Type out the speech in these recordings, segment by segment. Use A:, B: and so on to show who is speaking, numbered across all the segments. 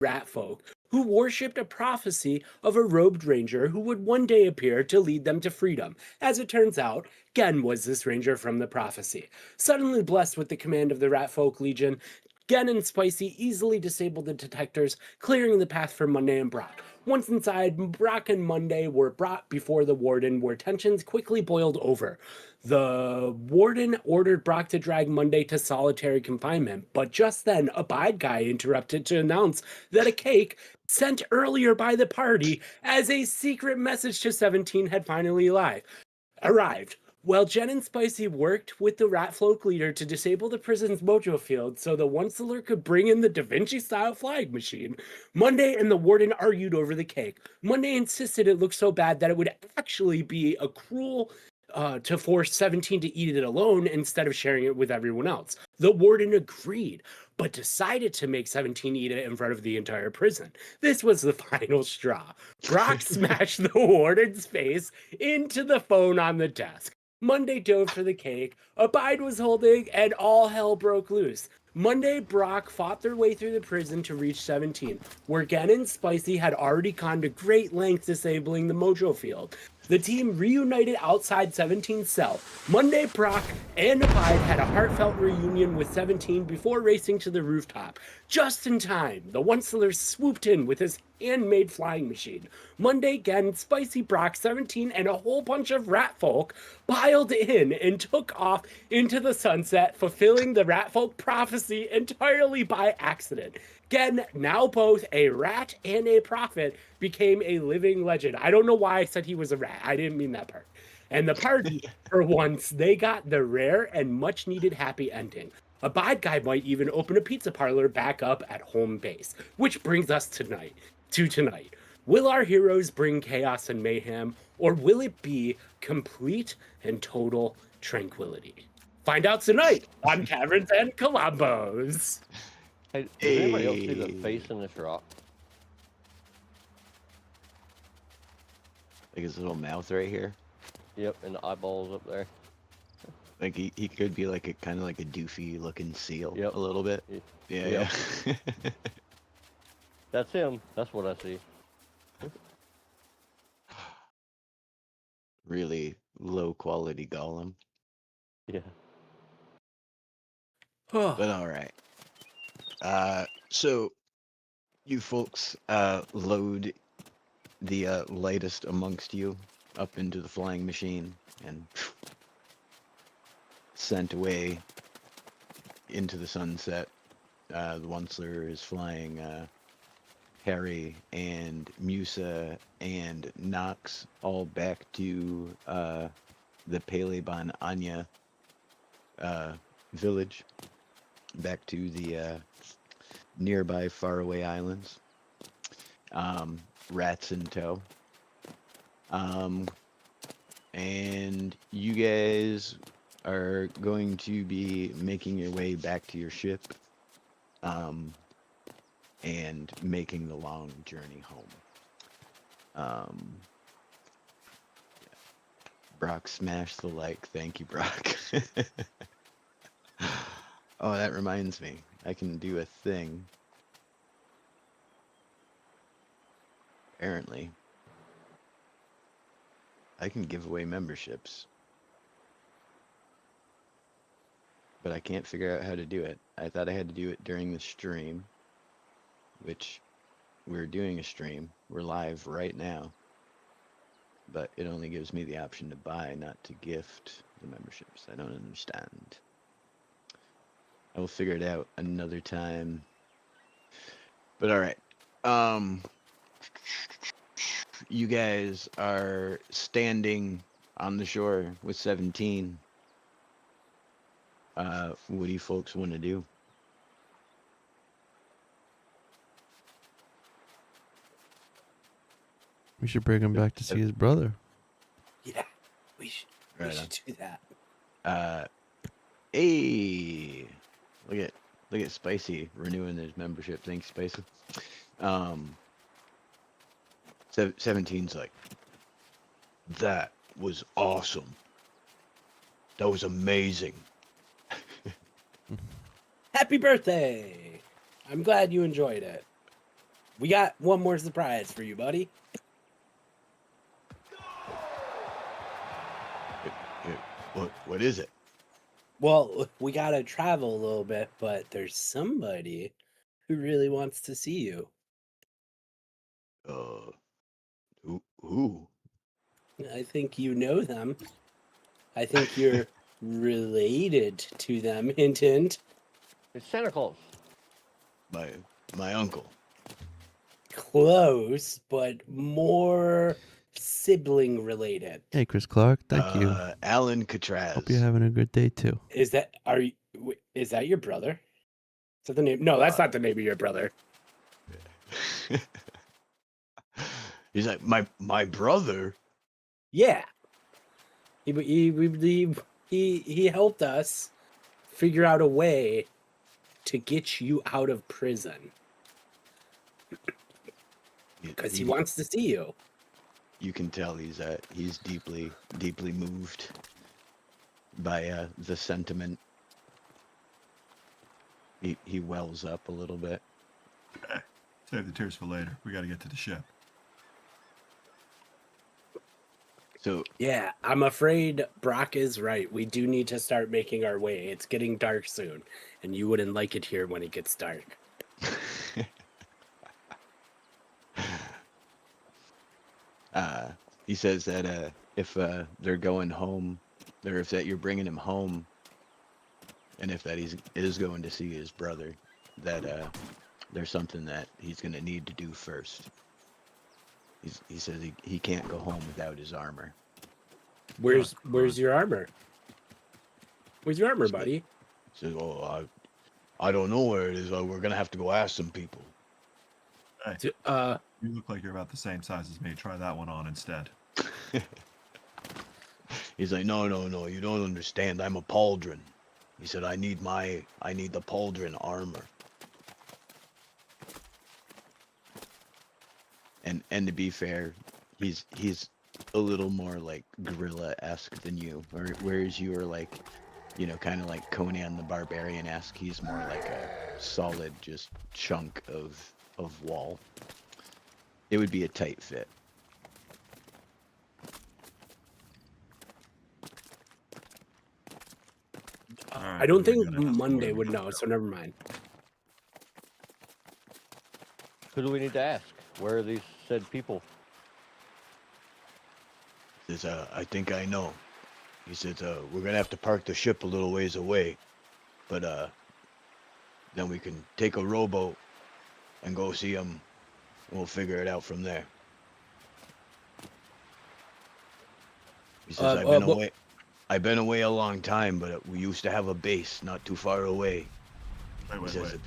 A: rat folk who worshipped a prophecy of a robed ranger who would one day appear to lead them to freedom. As it turns out, Gen was this ranger from the prophecy. Suddenly blessed with the command of the Rat Folk Legion, Gen and Spicy easily disabled the detectors, clearing the path for Monday and Brock. Once inside, Brock and Monday were brought before the warden, where tensions quickly boiled over. The warden ordered Brock to drag Monday to solitary confinement, but just then, a bad guy interrupted to announce that a cake sent earlier by the party as a secret message to 17 had finally arrived. While Jen and Spicy worked with the Rat Folk leader to disable the prison's mojo field so the Onceler could bring in the Da Vinci-style flying machine, Monday and the warden argued over the cake. Monday insisted it looked so bad that it would actually be a cruel to force 17 to eat it alone instead of sharing it with everyone else. The warden agreed, but decided to make 17 eat it in front of the entire prison. This was the final straw. Brock smashed the warden's face into the phone on the desk. Monday dove for the cake, Abide was holding, and all hell broke loose. Monday, Brock fought their way through the prison to reach 17, where Gen and Spicy had already gone to great lengths disabling the mojo field. The team reunited outside 17's cell. Monday, Brock and Abide had a heartfelt reunion with 17 before racing to the rooftop. Just in time, the Onceler swooped in with his handmade flying machine. Monday, Gen, Spicy, Brock, 17, and a whole bunch of rat folk piled in and took off into the sunset, fulfilling the rat folk prophecy entirely by accident. Gen, now both a rat and a prophet, became a living legend. I don't know why I said he was a rat. I didn't mean that part. And the party, for once, they got the rare and much needed happy ending. A bad guy might even open a pizza parlor back up at home base. Which brings us tonight. Will our heroes bring chaos and mayhem, or will it be complete and total tranquility? Find out tonight on Kaverns and Klombos.
B: Hey, does anybody else see the face in this rock?
C: Like his little mouth right here.
B: Yep, and the eyeballs up there.
C: Like he could be like a kind of like a doofy looking seal.
B: Yep.
C: A little bit. Yeah.
B: Yep. That's him. That's what I see.
C: Really low quality golem.
B: Yeah.
C: But all right. So you folks load the lightest amongst you up into the flying machine and sent away into the sunset. The Onceler is flying Harry and Musa and Nox all back to the Peleban Anya village, back to the nearby faraway islands. Rats in tow. And you guys are going to be making your way back to your ship and making the long journey home. Brock smashed the like. Thank you, Brock. Oh, that reminds me. I can do a thing. Apparently. I can give away memberships. But I can't figure out how to do it. I thought I had to do it during the stream. Which, we're doing a stream. We're live right now. But it only gives me the option to buy, not to gift the memberships. I don't understand. I will figure it out another time. But alright. You guys are standing on the shore with 17. What do you folks want to do?
D: We should bring him back to see his brother.
A: Yeah, we should do that.
C: Hey, look at Spicy renewing his membership. Thanks, Spicy. 17's like, that was awesome. That was amazing.
A: Happy birthday! I'm glad you enjoyed it. We got one more surprise for you, buddy.
C: What is it?
A: Well, we gotta travel a little bit, but there's somebody who really wants to see you.
C: Who?
A: I think you know them. I think you're related to them. Hint, hint.
B: It's Santa Claus.
C: My uncle.
A: Close, but more sibling related.
D: Hey, Chris Clark. Thank you.
C: Alan Catraz.
D: Hope you're having a good day too.
A: Is that your brother? Is that the name? No, that's not the name of your brother.
C: He's like my brother.
A: Yeah. He helped us figure out a way to get you out of prison because he wants to see you.
C: You can tell he's deeply moved by the sentiment. He wells up a little bit.
E: Save the tears for later. We got to get to the ship.
C: So
A: Yeah, I'm afraid Brock is right. We do need to start making our way. It's getting dark soon, and you wouldn't like it here when it gets dark.
C: he says that if they're going home, or if that you're bringing him home, and if that is going to see his brother, that there's something that he's going to need to do first. He says he can't go home without his armor.
A: Where's your armor? Where's your armor, buddy?
C: He says, "Oh, I don't know where it is. We're gonna have to go ask some people."
E: Hey,
A: Uh,
E: you look like you're about the same size as me. Try that one on instead.
C: He's like, no, you don't understand. I'm a pauldron. He said, I need the pauldron armor. And to be fair, he's a little more like gorilla-esque than you, whereas you are like, you know, kind of like Conan the Barbarian-esque. He's more like a solid just chunk of wall. It would be a tight fit.
A: I don't think
E: we're gonna have to
A: Monday
E: where we
A: would
E: can
A: know,
E: go.
A: so never mind.
B: Who do we need to ask? Where are these said people?
C: He says, I think I know. He says, we're gonna have to park the ship a little ways away, but then we can take a rowboat and go see them, and we'll figure it out from there. He says, I've been away a long time, but we used to have a base not too far away.
E: Wait.
C: says it-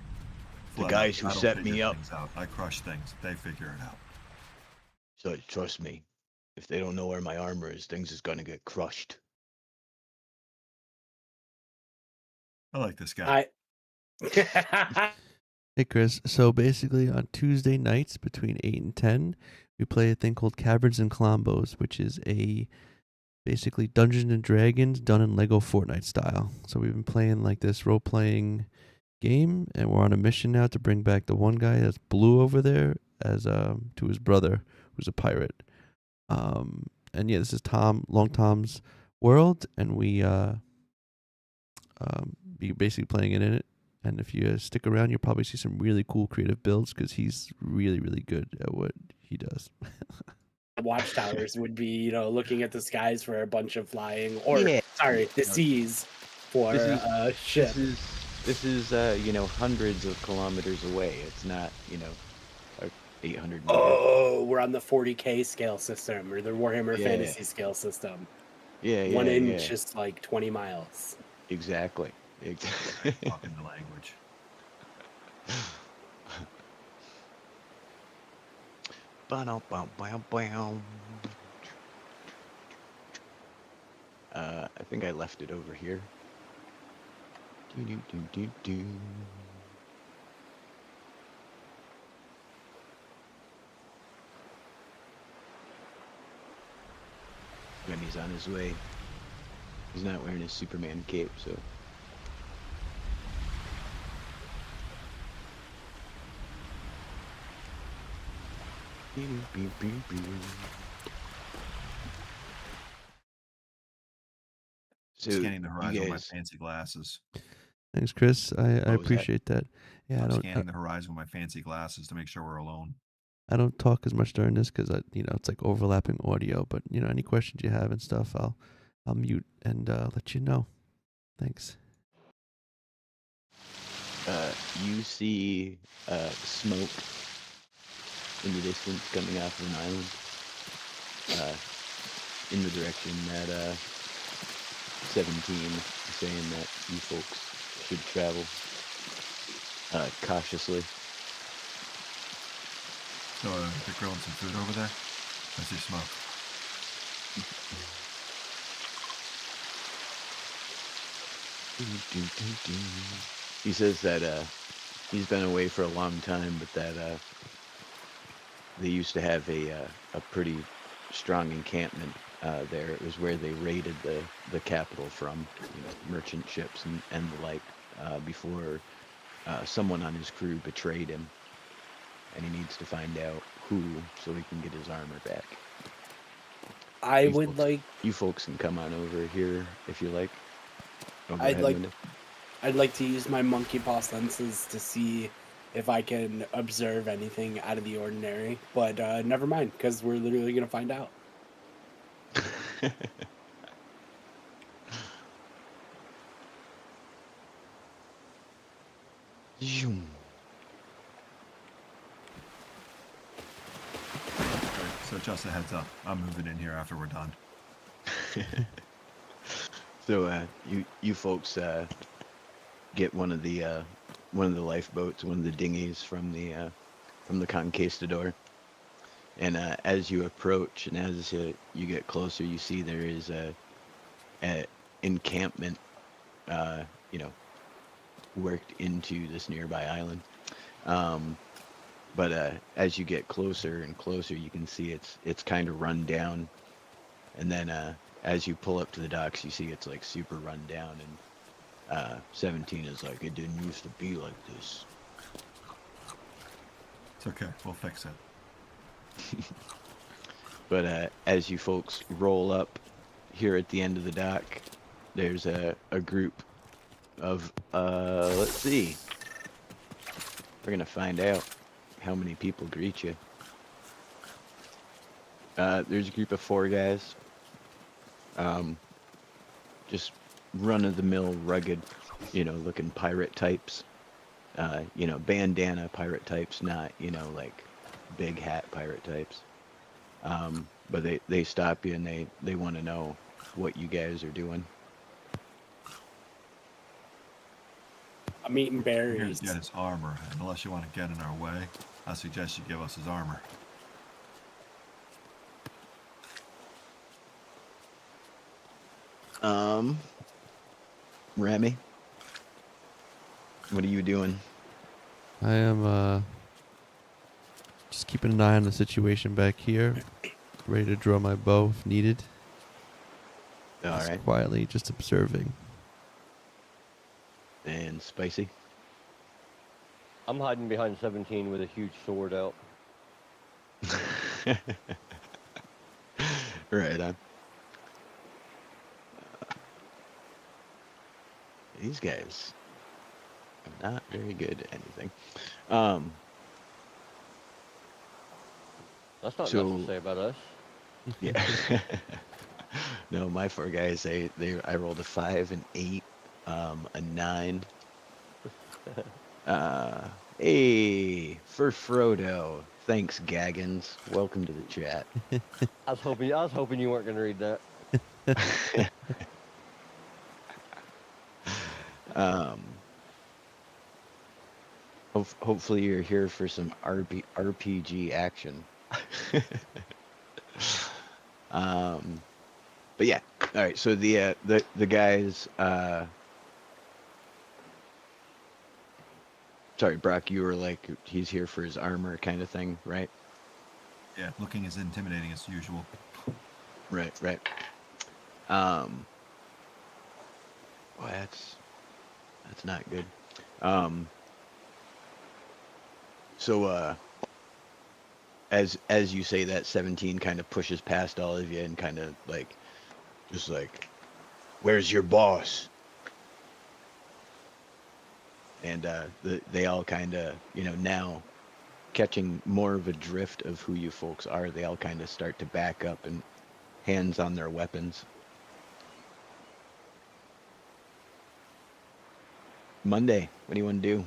C: the
E: Flat
C: guys
E: out,
C: who
E: I don't
C: set
E: figure
C: me up.
E: things out. I crush things. They figure it out.
C: So trust me, if they don't know where my armor is, things is gonna get crushed.
E: I like this guy.
D: Hey, Chris. So basically, on Tuesday nights between 8 and 10, we play a thing called Kaverns and Klombos, which is basically Dungeons and Dragons done in Lego Fortnite style. So we've been playing like this role-playing game, and we're on a mission now to bring back the one guy that's blue over there as to his brother, who's a pirate. And yeah, this is Long Tom's world, and we be basically playing in it. And if you stick around, you'll probably see some really cool creative builds because he's really, really good at what he does.
A: Watchtowers would be, looking at the skies for a bunch of flying, or
C: Yeah.
A: sorry, the seas for
C: This is-
A: a ship.
C: This is hundreds of kilometers away. It's not 800 meters.
A: Oh, we're on the 40K scale system, or the Warhammer
C: Yeah.
A: Fantasy scale system.
C: Yeah,
A: 1 inch is like 20 miles.
C: Exactly.
E: Talking the language.
C: I think I left it over here. Do. Remy's on his way. He's not wearing his Superman cape, so.
E: I'm
C: So
E: scanning the
C: you
E: horizon with my
C: guys,
E: fancy glasses.
D: Thanks, Chris. I
C: what was that?
D: appreciate that. Yeah,
E: I'm scanning the horizon with my fancy glasses to make sure we're alone.
D: I don't talk as much during this because it's like overlapping audio. But any questions you have and stuff, I'll mute and let you know. Thanks.
C: You see smoke in the distance coming off of an island in the direction that 17 is saying that you folks should travel cautiously.
E: So they're grilling some food over there. I see smoke.
C: He says that he's been away for a long time, but that they used to have a pretty strong encampment there. It was where they raided the capital from, merchant ships and the like, before someone on his crew betrayed him, and he needs to find out who so he can get his armor back.
A: I would
C: folks,
A: like.
C: You folks can come on over here if you like. Oh, go
A: I'd
C: ahead,
A: like.
C: Linda.
A: I'd like to use my monkey paw senses to see if I can observe anything out of the ordinary. But never mind, because we're literally gonna find out.
C: Zoom.
E: Right, so just a heads up. I'm moving in here after we're done.
C: So you folks get one of the lifeboats, one of the dinghies from the conquistador, and as you approach and as you get closer, you see there is a encampment, you know, worked into this nearby island. But as you get closer and closer, you can see it's kind of run down, and then as you pull up to the docks, you see it's like super run down, and 17 is like, it didn't used to be like this.
E: It's okay. We'll fix it.
C: But as you folks roll up here at the end of the dock, there's a group of, let's see. We're going to find out how many people greet you. There's a group of 4 guys. Just run-of-the-mill, rugged, looking pirate types. Bandana pirate types, not, like big hat pirate types. But they stop you and they want to know what you guys are doing.
A: I'm eating
E: We're here
A: berries.
E: to get his armor, and unless you want to get in our way, I suggest you give us his armor.
C: Remy, what are you doing?
D: I am just keeping an eye on the situation back here, ready to draw my bow if needed.
C: All
D: Just
C: right.
D: quietly, just observing.
C: And Spicy?
B: I'm hiding behind 17 with a huge sword out.
C: Right on. These guys are not very good at anything.
B: That's not
C: So-
B: enough to say about us.
C: Yeah. No, my 4 guys, I rolled a 5, an 8, a 9. Hey, for Frodo. Thanks, Gaggins. Welcome to the chat.
B: I was hoping you weren't going to read that.
C: Hopefully you're here for some RPG action. But yeah, all right. So the guys. Sorry, Brock. You were like, he's here for his armor, kind of thing, right?
E: Yeah, looking as intimidating as usual.
C: Right. Boy, that's not good. So as you say that, 17 kind of pushes past all of you and kind of like, just like, where's your boss? And they all kind of, now catching more of a drift of who you folks are, they all kind of start to back up and hands on their weapons. Monday, what do you want to do?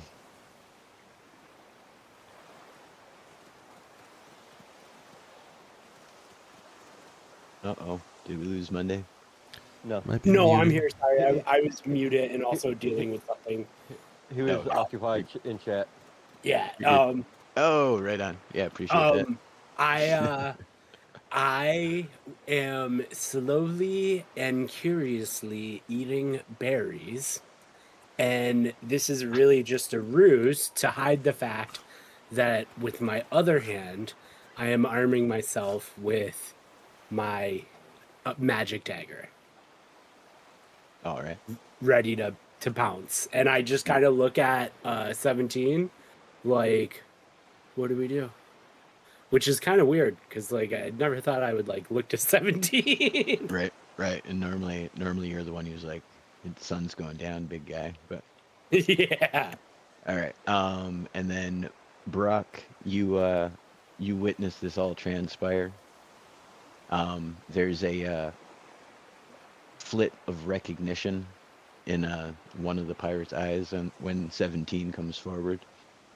C: Uh-oh, did we lose Monday?
B: No,
D: Might be
A: No, I'm
D: muted.
A: here. Sorry, I was muted and also dealing with something.
B: he was
C: Oh.
B: occupied in chat.
A: Yeah.
C: You're good. Oh, right on. Yeah, appreciate that.
A: I I am slowly and curiously eating berries, and this is really just a ruse to hide the fact that with my other hand, I am arming myself with my magic dagger,
C: All right.
A: ready to pounce. And I just kind of look at 17, like, what do we do? Which is kind of weird because like I never thought I would like look to 17.
C: Right, right. And normally you're the one who's like, the sun's going down, big guy. But
A: Yeah.
C: all right. And then Brock, you witness this all transpire. There's a flit of recognition in one of the pirates' eyes, and when 17 comes forward,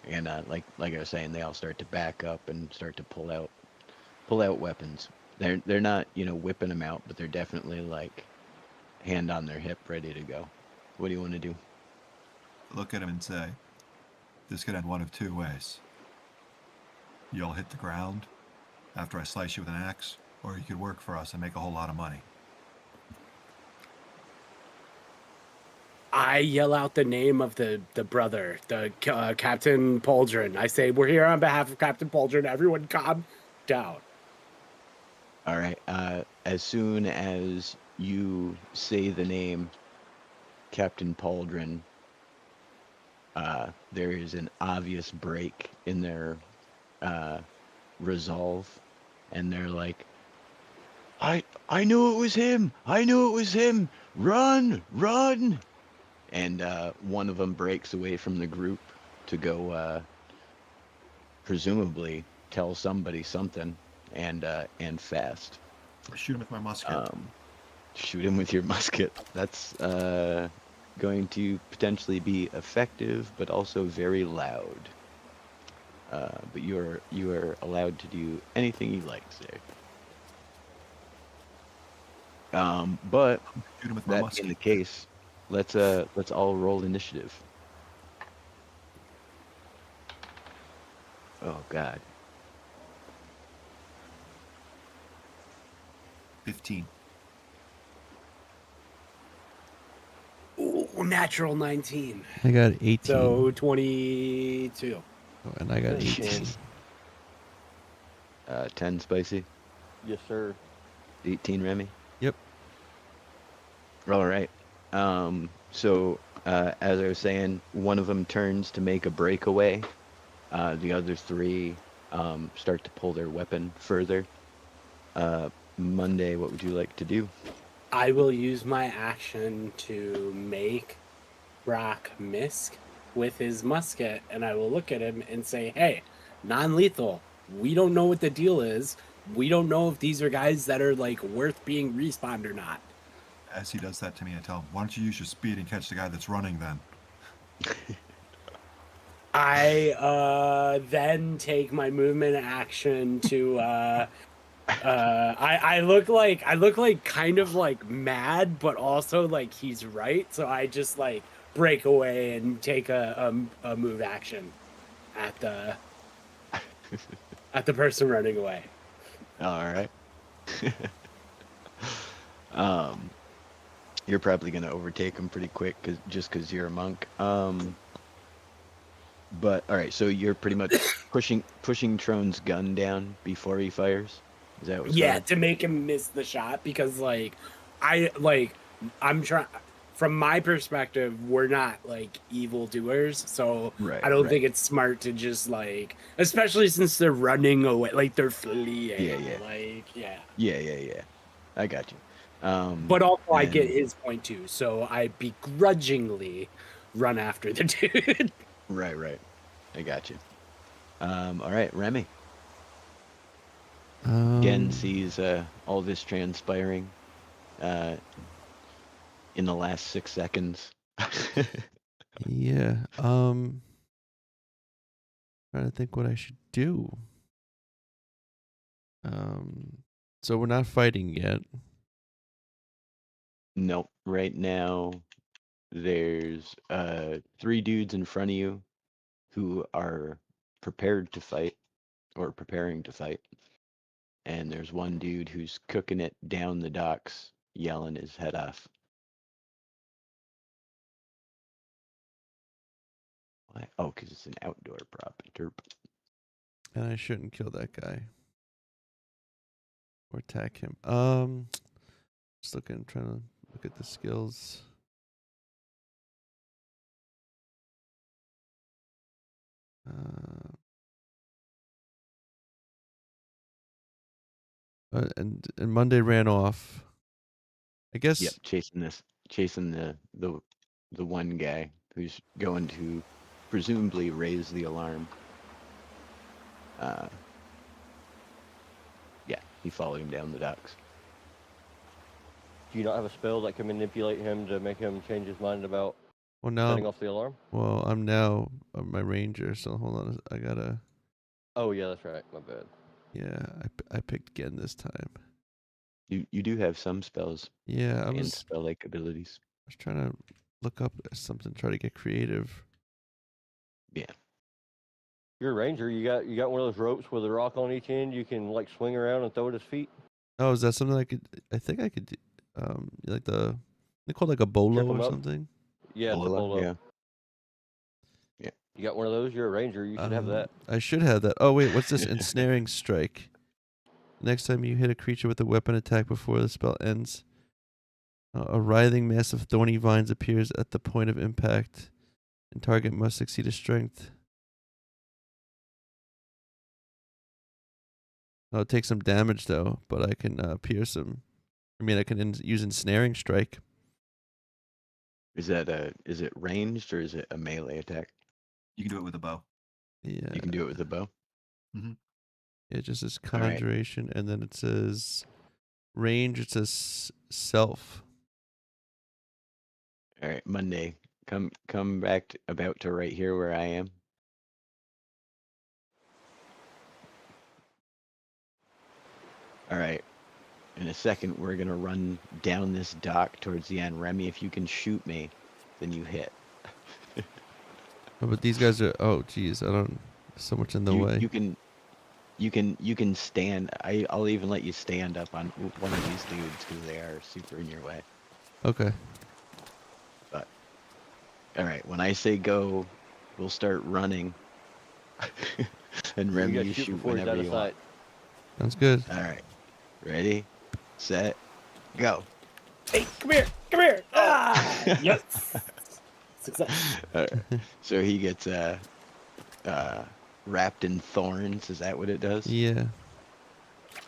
C: and like I was saying, they all start to back up and start to pull out weapons. They're not whipping them out, but they're definitely like hand on their hip, ready to go. What do you want to do?
E: Look at him and say, this could end one of two ways. You'll hit the ground after I slice you with an axe, or you could work for us and make a whole lot of money.
A: I yell out the name of the brother, the Captain Pauldron. I say, we're here on behalf of Captain Pauldron. Everyone calm down.
C: All right. As soon as you say the name Captain Pauldron, there is an obvious break in their resolve, and they're like, I knew it was him. I knew it was him. Run, run. And one of them breaks away from the group to go, presumably, tell somebody something, and fast.
E: Shoot him with my musket.
C: Shoot him with your musket. That's going to potentially be effective, but also very loud. But you are allowed to do anything you like, sir. But
E: Shoot him with my
C: that
E: musket.
C: being the case, let's all roll initiative. Oh God.
E: 15.
A: Ooh, natural 19.
D: I got 18.
A: So 22.
D: Oh, and I got 18.
C: 10 Spicy,
B: Yes, sir.
C: 18 Remy.
D: Yep.
C: All right. So as I was saying, one of them turns to make a breakaway. The other three start to pull their weapon further. Monday, what would you like to do?
A: I will use my action to make Brock miss with his musket, and I will look at him and say, hey, non-lethal. We don't know what the deal is. We don't know if these are guys that are like worth being respawned or not.
E: As he does that to me, I tell him, why don't you use your speed and catch the guy that's running then?
A: I then take my movement action to I look like kind of like mad, but also like he's right. So I just like break away and take a move action at the person running away.
C: All right. You're probably gonna overtake him pretty quick, just because you're a monk. But all right, so you're pretty much pushing Trone's gun down before he fires. Is that what's
A: Yeah,
C: going on?
A: to make him miss the shot because I'm trying. from my perspective, we're not like evil doers, so
C: Right,
A: I don't
C: right.
A: think it's smart to just like, especially since they're running away, like they're fleeing.
C: Yeah.
A: Like, yeah.
C: Yeah. I got you.
A: But also, I get
C: And
A: his point too, so I begrudgingly run after the dude.
C: right. I got you. All right, Remy. Again,
D: Um,
C: sees all this transpiring uh, in the last 6 seconds.
D: yeah. Trying to think what I should do. So we're not fighting yet.
C: Nope. Right now, there's 3 dudes in front of you who are prepared to fight or preparing to fight. And there's one dude who's cooking it down the docks, yelling his head off. Why? Oh, because it's an outdoor prop. Derp.
D: And I shouldn't kill that guy. Or attack him. Just trying to look at the skills. And Monday ran off. I guess.
C: Yep, chasing the one guy who's going to presumably raise the alarm. Yeah, he followed him down the docks.
B: Do you not have a spell that can manipulate him to make him change his mind about
D: Well, now.
B: setting off the alarm?
D: Well, I'm now my ranger, so hold on. I gotta.
B: Oh yeah, that's right. My bad.
D: Yeah, I picked Gen this time.
C: You do have some spells
D: Yeah, I
C: and
D: was
C: spell-like abilities.
D: trying to look up something, try to get creative.
C: Yeah.
B: You're a ranger. You got one of those ropes with a rock on each end. You can like swing around and throw at his feet.
D: Oh, is that something I could? I think I could. Like they call it like a bolo
B: Trip
D: or
B: 'em up.
D: something.
B: Yeah, it's a
C: Bola,
B: bolo.
C: yeah.
B: You got one of those. You're a ranger. You should have that.
D: I should have that. Oh wait, what's this? Ensnaring strike. Next time you hit a creature with a weapon attack before the spell ends, a writhing mass of thorny vines appears at the point of impact, and target must succeed a strength. I'll take some damage though, but I can pierce him. I mean, I can use ensnaring strike.
C: Is it ranged or is it a melee attack?
E: You can do it with a bow.
D: Yeah.
C: You can do it with a bow.
D: Yeah, it just says
C: All right.
D: conjuration, and then it says range. It says self.
C: All right, Monday. Come back about to right here where I am. All right. In a second, we're gonna run down this dock towards the end. Remy, if you can shoot me, then you hit.
D: Oh, but these guys are. Oh, geez, I don't. So much in the way.
C: You can stand. I'll even let you stand up on one of these dudes because they are super in your way.
D: Okay.
C: But all right, when I say go, we'll start running, and Remy,
B: gotta
C: you
B: shoot
C: shoot
B: before he's
C: whenever
B: out
C: you
B: of
C: want.
B: sight.
D: Sounds good.
C: All right, ready, set, go.
A: Hey, come here, come here. Ah, yes. Success.
C: So he gets wrapped in thorns. Is that what it does?
D: Yeah.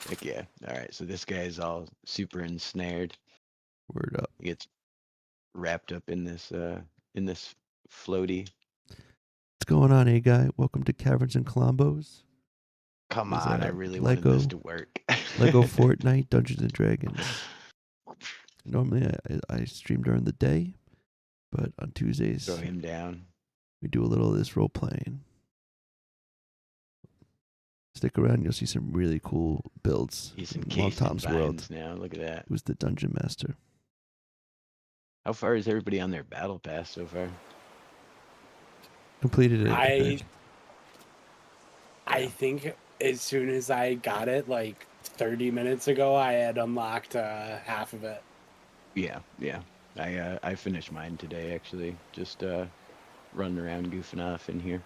C: Heck yeah. All right. So this guy's all super ensnared.
D: Word up.
C: He gets wrapped up in this floaty.
D: What's going on, guy? Welcome to Caverns and Klombos.
C: Come
D: Is
C: on,
D: that
C: I really wanted this to work.
D: Lego Fortnite, Dungeons and Dragons. Normally, I stream during the day, but on Tuesdays
C: Throw him down.
D: we do a little of this role playing. Stick around, you'll see some really cool builds.
C: He's
D: in Long
C: encased in
D: Tom's world.
C: vines now. Look at that.
D: Who's the dungeon master?
C: How far is everybody on their battle pass so far?
D: Completed it.
A: I think as soon as I got it, like 30 minutes ago, I had unlocked half of it.
C: Yeah. I finished mine today actually. Just running around goofing off in here.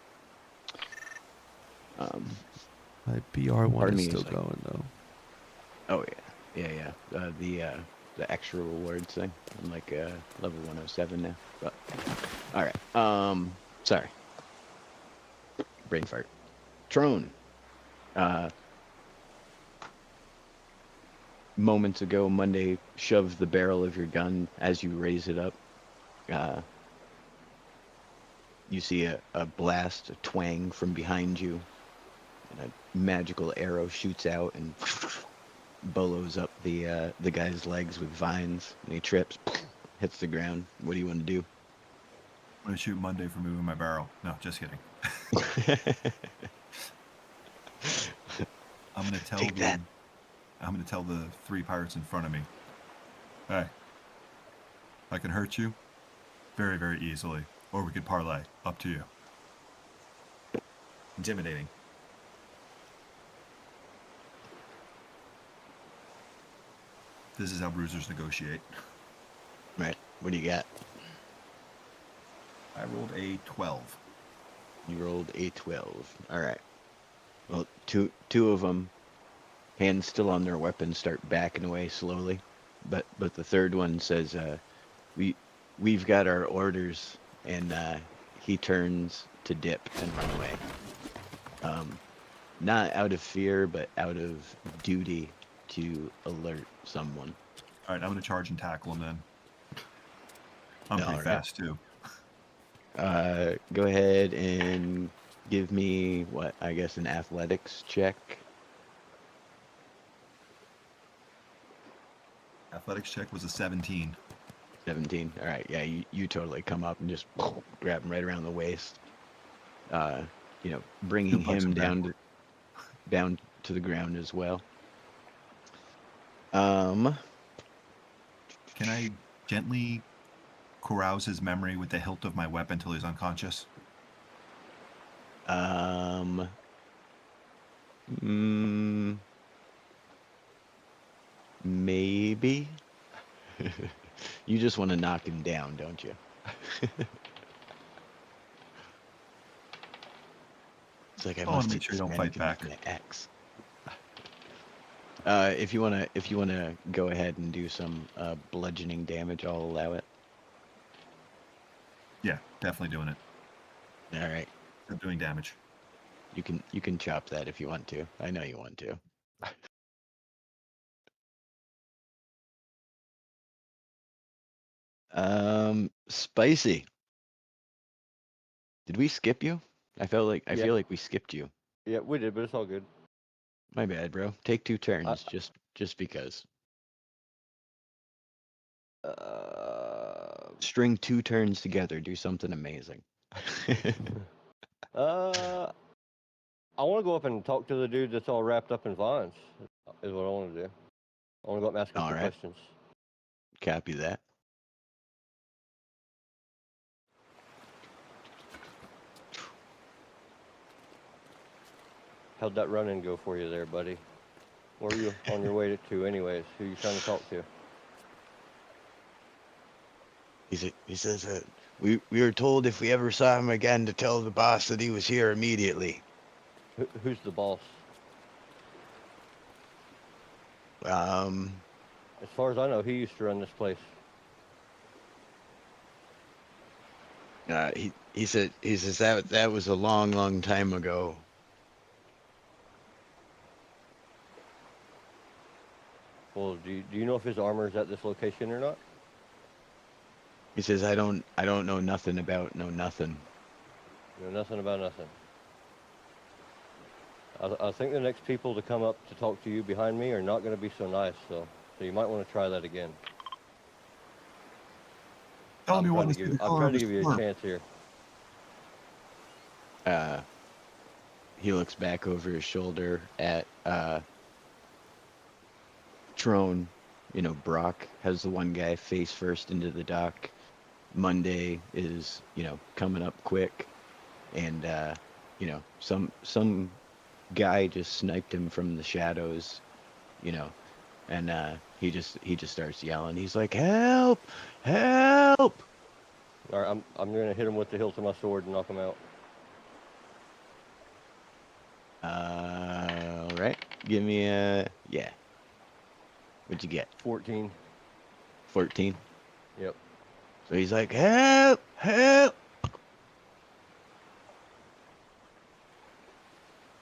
D: My BR one
C: Pardon
D: is
C: me,
D: still
C: it's like-
D: going though.
C: Oh yeah. The the extra rewards thing. I'm like level 107 now. But all right. Sorry. Brain fart. Trone. Moments ago, Monday shoved the barrel of your gun as you raise it up. You see a blast, a twang from behind you, and a magical arrow shoots out and bolos up the guy's legs with vines, and he trips, hits the ground. What do you want to do?
E: I'm gonna shoot Monday for moving my barrel. No, just kidding. I'm gonna tell
C: Take that.
E: I'm gonna tell the 3 pirates in front of me. Hey, I can hurt you very, very easily, or we could parlay. Up to you. Intimidating. This is how bruisers negotiate.
C: Right. What do you got?
E: I rolled a 12.
C: You rolled a 12. All right. Well, two of them, hands still on their weapons, start backing away slowly, but the third one says, "We've got our orders," and he turns to dip and run away. Not out of fear, but out of duty to alert someone.
E: All right, I'm gonna charge and tackle him then. I'm pretty
C: All right.
E: fast too.
C: Go ahead and give me what I guess an athletics check.
E: Athletics check was a 17.
C: 17. All right. Yeah, you totally come up and just grab him right around the waist. Bringing
E: Punch
C: him
E: him
C: down to the ground as well.
E: Can I gently carouse his memory with the hilt of my weapon until he's unconscious?
C: Maybe. You just want to knock him down, don't you? It's like I
E: wanna
C: must
E: make
C: hit
E: sure
C: this
E: you don't fight
C: mannequin
E: back.
C: with an axe. If you wanna go ahead and do some bludgeoning damage, I'll allow it.
E: Yeah, definitely doing it.
C: All right.
E: I'm doing damage.
C: You can chop that if you want to. I know you want to. Spicy. Did we skip you? I feel like we skipped you.
B: Yeah, we did, but it's all good.
C: My bad, bro. Take 2 turns, just because. String 2 turns together. Do something amazing.
B: I want to go up and talk to the dude that's all wrapped up in vines. Is what I want to do. I want to go up and ask him
C: All
B: some
C: right.
B: questions.
C: Copy that.
B: How'd that run-in go for you there, buddy? Where were you on your way to anyways? Who you trying to talk to?
C: He says that we were told if we ever saw him again to tell the boss that he was here immediately.
B: Who's the boss? As far as I know, he used to run this place.
C: He says that was a long time ago.
B: Well, do you know if his armor is at this location or not?
C: He says I don't know nothing about nothing.
B: You know nothing about nothing. I think the next people to come up to talk to you behind me are not going to be so nice, so you might want to try that again.
E: Tell him you want to see
B: I'm
E: the color
B: trying
E: of
B: to
E: his
B: give you a
E: fur.
B: chance here.
C: He looks back over his shoulder at Trone. Brock has the one guy face first into the dock. Monday is, coming up quick, and some guy just sniped him from the shadows, and he just starts yelling. He's like, "Help! Help!"
B: All right, I'm going to hit him with the hilt of my sword and knock him out.
C: All right. Give me a yeah. What'd you get?
B: 14.
C: 14.
B: Yep.
C: So he's like, help, help.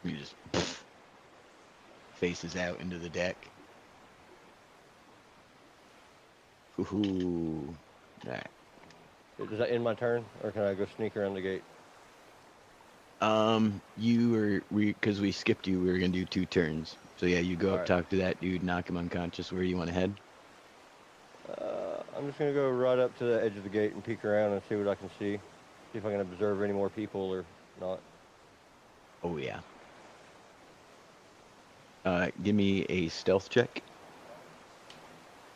C: He just faces out into the deck. Ooh. Alright.
B: Does that end my turn, or can I go sneak around the gate?
C: Because we skipped you, we were gonna do 2 turns. So yeah, you go up,
B: Alright.
C: talk to that dude, knock him unconscious. Where do you want to head?
B: I'm just gonna go right up to the edge of the gate and peek around and see what I can see. See if I can observe any more people or not.
C: Oh yeah. Give me a stealth check.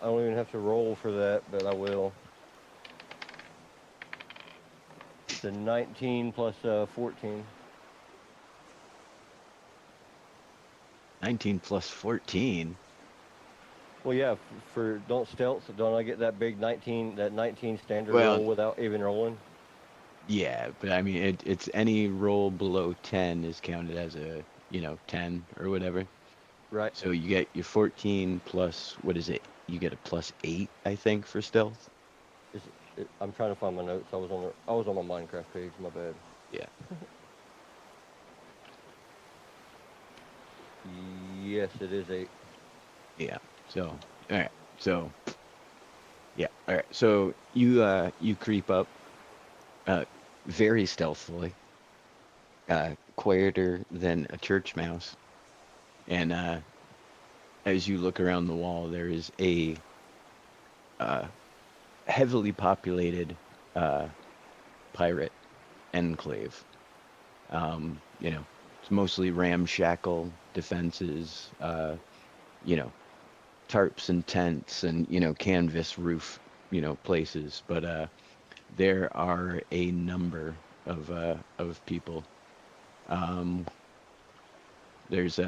B: I don't even have to roll for that, but I will. It's a 19 plus 14.
C: 19 plus 14.
B: Well, yeah, for don't stealth, don't I get that big 19, that 19 standard
C: Well-
B: roll without even rolling?
C: Yeah, but I mean, it's any roll below 10 is counted as a, 10 or whatever.
B: Right.
C: So you get your 14 plus, what is it? You get a plus 8, I think, for stealth.
B: I'm trying to find my notes. I was on my Minecraft page. My bad.
C: Yeah.
B: Yes, it is 8.
C: Yeah. So, all right. So, yeah. All right. So you creep up, very stealthily, quieter than a church mouse, and as you look around the wall, there is a heavily populated pirate enclave. It's mostly ramshackle defenses, tarps and tents and, canvas roof, places. But there are a number of people. There's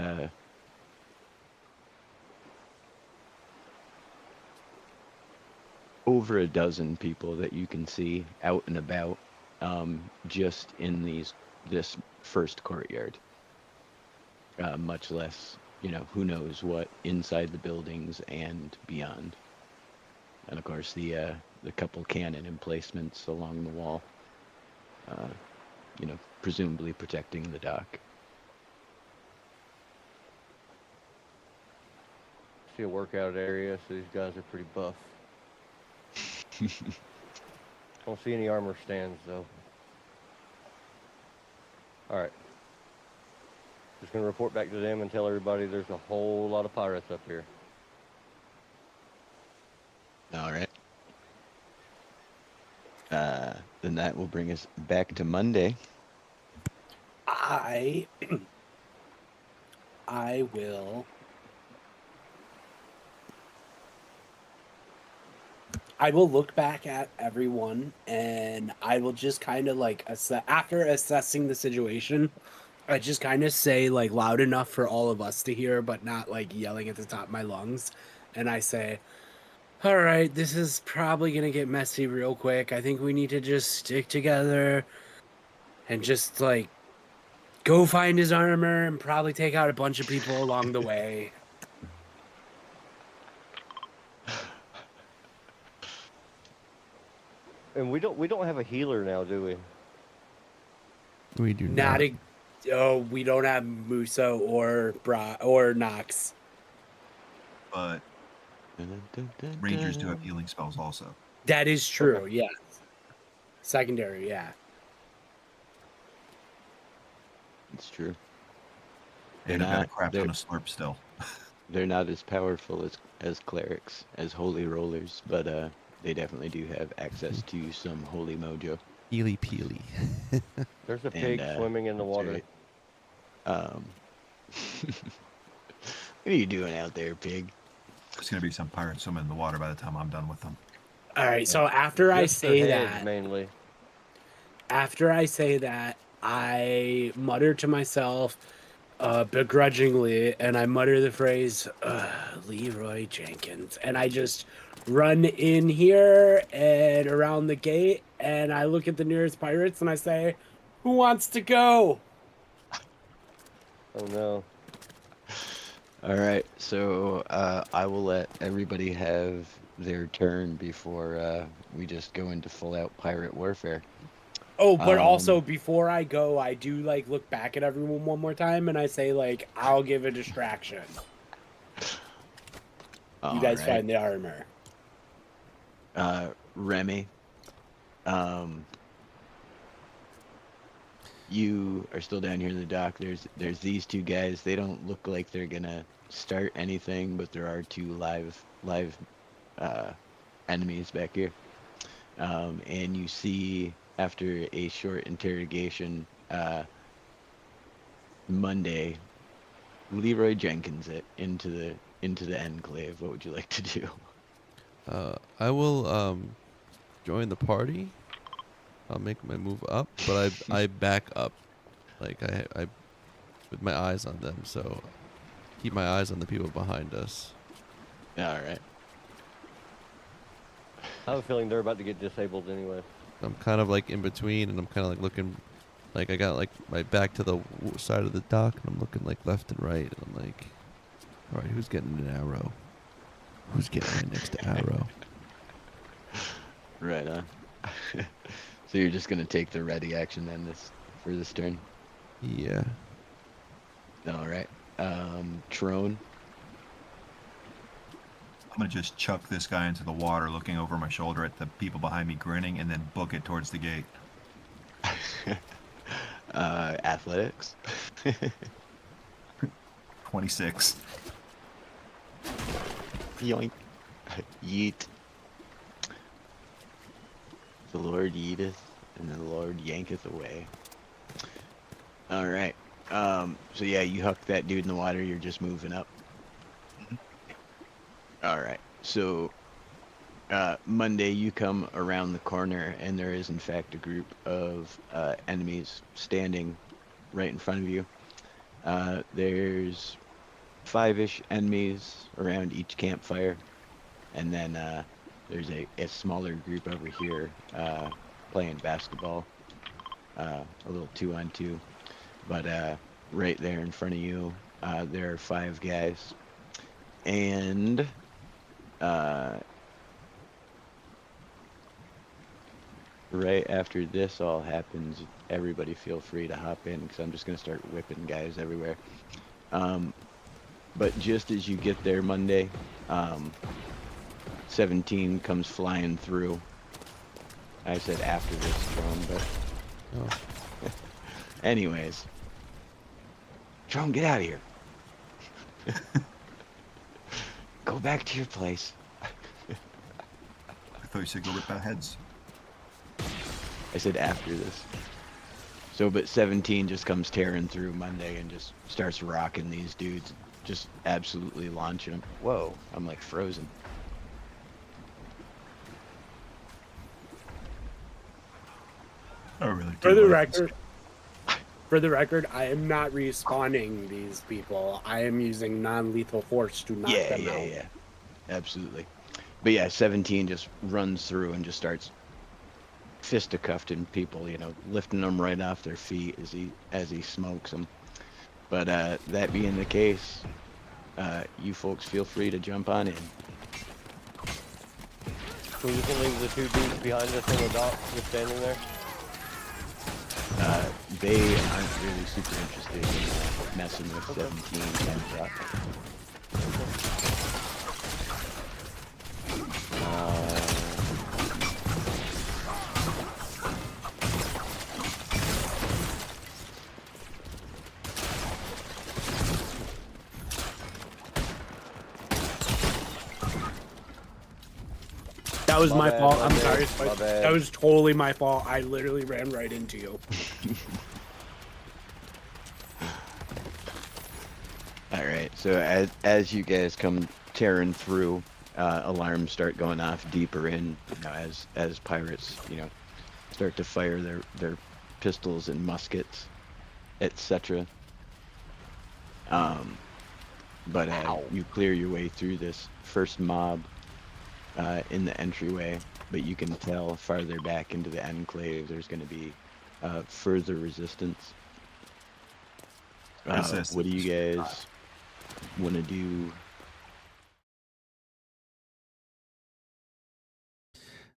C: over a dozen people that you can see out and about, just in this first courtyard. Much less, who knows what inside the buildings and beyond. And of course, the couple cannon emplacements along the wall, presumably protecting the dock.
B: See a workout area, so these guys are pretty buff. Don't see any armor stands though. Alright. Just gonna report back to them and tell everybody there's a whole lot of pirates up here.
C: All right. Then that will bring us back to Monday.
A: I will. I will look back at everyone and I will just kind of like after assessing the situation, I just kind of say like loud enough for all of us to hear, but not like yelling at the top of my lungs. And I say, all right, this is probably going to get messy real quick. I think we need to just stick together and just like go find his armor and probably take out a bunch of people along the way.
B: And we don't have a healer now, do we?
D: We do not.
A: We don't have Muso or Nox.
E: But Rangers do have healing spells also.
A: That is true,
B: Okay.
A: yes. Secondary, yeah.
C: It's true.
E: And I've got a crap
C: they're-
E: ton of slurp still.
C: They're not as powerful as clerics, as holy rollers, but they definitely do have access to some holy mojo.
D: Peely peely.
B: There's a
C: And,
B: pig swimming in the
C: that's
B: water.
C: right. What are you doing out there, pig?
E: There's going to be some pirates swimming in the water by the time I'm done with them.
A: All right, so after I
B: Just their
A: say
B: heads,
A: that,
B: mainly.
A: I mutter to myself begrudgingly, and I mutter the phrase, Leroy Jenkins. And I just run in here and around the gate, and I look at the nearest pirates, and I say, who wants to go?
B: Oh no.
C: All right, so I will let everybody have their turn before we just go into full-out pirate warfare.
A: Oh, but
C: Um,
A: also before I go, I do like look back at everyone one more time and I say like, I'll give a distraction. You
C: all
A: guys
C: right,
A: find the armor.
C: Remy, you are still down here in the dock. There's these two guys. They don't look like they're gonna start anything, but there are two live enemies back here. And you see after a short interrogation, Monday, Leroy Jenkins it into the enclave. What would you like to do?
D: I will join the party. I'll make my move up, but I back up, like I with my eyes on them. So keep my eyes on the people behind us.
C: All right.
B: I have a feeling they're about to get disabled anyway.
D: I'm kind of like in between, and I'm kind of like looking, like I got like my back to the side of the dock, and I'm looking like left and right, and I'm like, all right, who's getting an arrow? Who's getting my next arrow?
C: Right on. So you're just gonna take the ready action then for this turn.
D: Yeah.
C: All right. Trone.
E: I'm gonna just chuck this guy into the water, looking over my shoulder at the people behind me grinning, and then book it towards the gate.
C: Athletics.
E: 26.
C: Yoink. Yeet. The Lord yeeteth, and the Lord yanketh away. All right. So yeah, you huck that dude in the water. You're just moving up. All right. So Monday, you come around the corner, and there is in fact a group of enemies standing right in front of you. There's 5-ish enemies around each campfire, and then there's a smaller group over here playing basketball, a little 2-on-2. But right there in front of you, there are 5 guys, and right after this all happens, everybody feel free to hop in, because I'm just going to start whipping guys everywhere. But just as you get there Monday, 17 comes flying through. I said after this, Tron, but
D: Oh.
C: anyways. Tron, get out of here. Go back to your place.
E: I thought you said go rip our heads.
C: I said after this. So, but 17 just comes tearing through Monday and just starts rocking these dudes. Just absolutely launching them. Whoa, I'm like frozen.
E: Oh, really?
A: For the record, I am not respawning these people. I am using non-lethal force to knock them out.
C: Yeah. Absolutely. But yeah, 17 just runs through and just starts fisticuffing people, lifting them right off their feet as he smokes them. But that being the case, you folks feel free to jump on in.
B: So we can leave the 2 dudes behind us on the dock just standing there?
C: They aren't really super interested in messing with 17 and rock.
A: That was my
B: bad,
A: fault.
B: my
A: I'm
B: bad,
A: sorry.
B: my bad.
A: That was totally my fault. I literally ran right into you.
C: All right. So as you guys come tearing through, alarms start going off deeper in. As pirates, start to fire their pistols and muskets, etc. But you clear your way through this first mob in the entryway, but you can tell farther back into the enclave there's going to be further resistance. What do you guys want to do?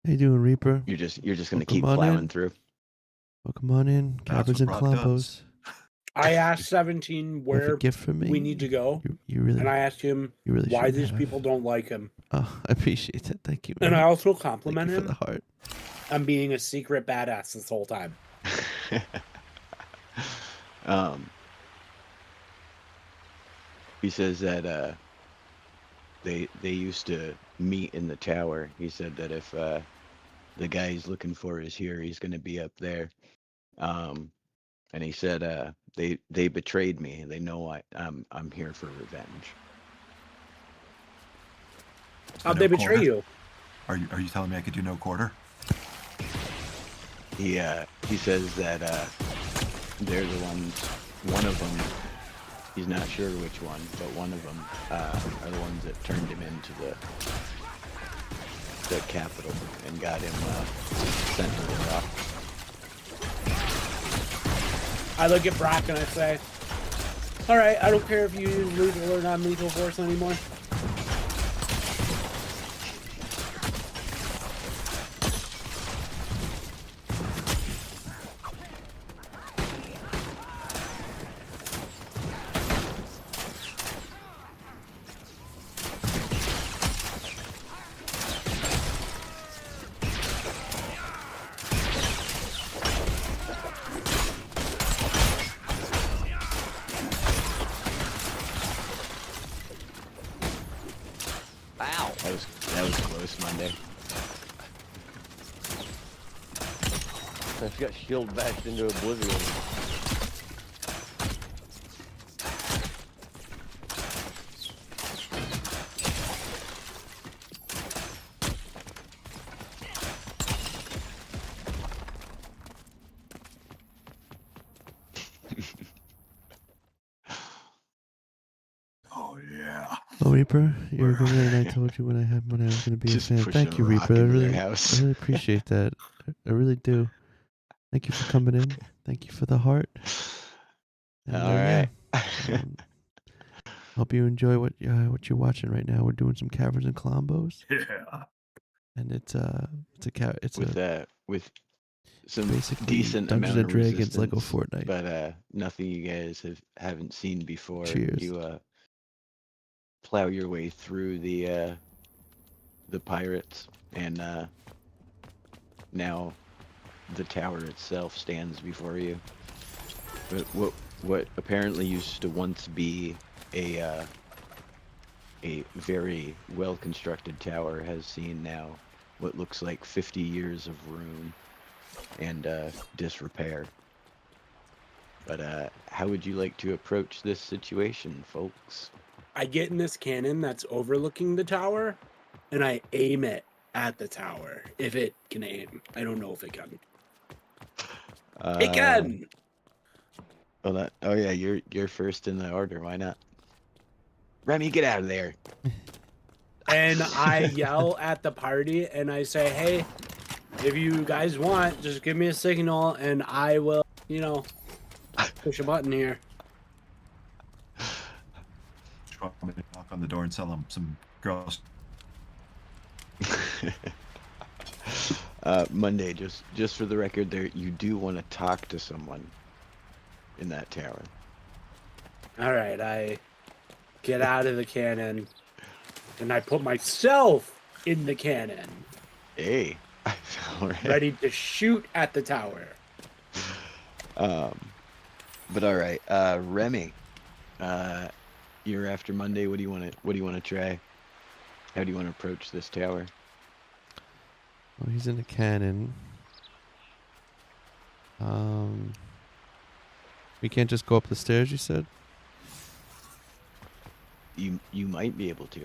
D: How you doing, Reaper?
C: You're just gonna
D: Welcome
C: keep
D: on
C: plowing
D: in.
C: through.
D: Welcome on in,
E: That's
D: Caverns
E: what
D: and
E: Brock does.
D: Klombos.
A: I asked 17
D: You have a
A: where
D: gift for me?
A: we need to go,
D: You really,
A: and I asked him
D: you really
A: why
D: shouldn't
A: these
D: have.
A: people don't like him.
D: Oh, I appreciate that. Thank you, man.
A: And I also
D: Thank
A: compliment
D: you for the
A: him
D: heart.
A: on being a secret badass this whole time.
C: He says that they used to meet in the tower. He said that if the guy he's looking for is here, he's gonna be up there. And he said they betrayed me. They know I'm here for revenge.
A: How'd
E: No
A: they betray
E: quarter?
A: you?
E: Are you telling me I could do no quarter?
C: He says that they're the ones. One of them, he's not sure which one, but one of them are the ones that turned him into the capital and got him sent to the rock.
A: I look at Brock and I say, all right, I don't care if you use lethal or non-lethal force anymore.
B: Ow!
C: That was close, Monday.
B: I just got shield bashed into oblivion.
E: Oh yeah.
D: Oh, Reaper, you were over there and I told you when I was going to be
C: Just
D: a fan.
C: pushing
D: Thank
C: a
D: you,
C: rock
D: Reaper.
C: into their house.
D: I really appreciate that. I really do. Thank you for coming in. Thank you for the heart. And,
C: All right.
D: hope you enjoy what you're watching right now. We're doing some Caverns and Klombos,
E: Yeah.
D: and it's
C: with some
D: basically
C: decent
D: Dungeons
C: amount
D: and
C: of
D: Dragons Lego
C: resistance,
D: Fortnite.
C: but nothing you guys haven't seen before.
D: Cheers.
C: You plow your way through the pirates, and now the tower itself stands before you. But what apparently used to once be a very well constructed tower has seen now what looks like 50 years of ruin and disrepair. But how would you like to approach this situation, folks?
A: I get in this cannon that's overlooking the tower, and I aim it at the tower. If it can aim. I don't know if it can. It can!
C: Oh yeah, you're first in the order. Why not? Remy, get out of there.
A: And I yell at the party and I say, hey, if you guys want, just give me a signal and I will, push a button here.
E: Just want me to knock on the door and sell them some girls.
C: Monday, just for the record, there you do want to talk to someone in that tower.
A: All right, I get out of the cannon and I put myself in the cannon,
C: Hey, all right.
A: ready to shoot at the tower.
C: But all right, Remy, you're after Monday. What do you want to try? How do you want to approach this tower?
D: Oh, he's in a cannon. We can't just go up the stairs, you said?
C: You might be able to.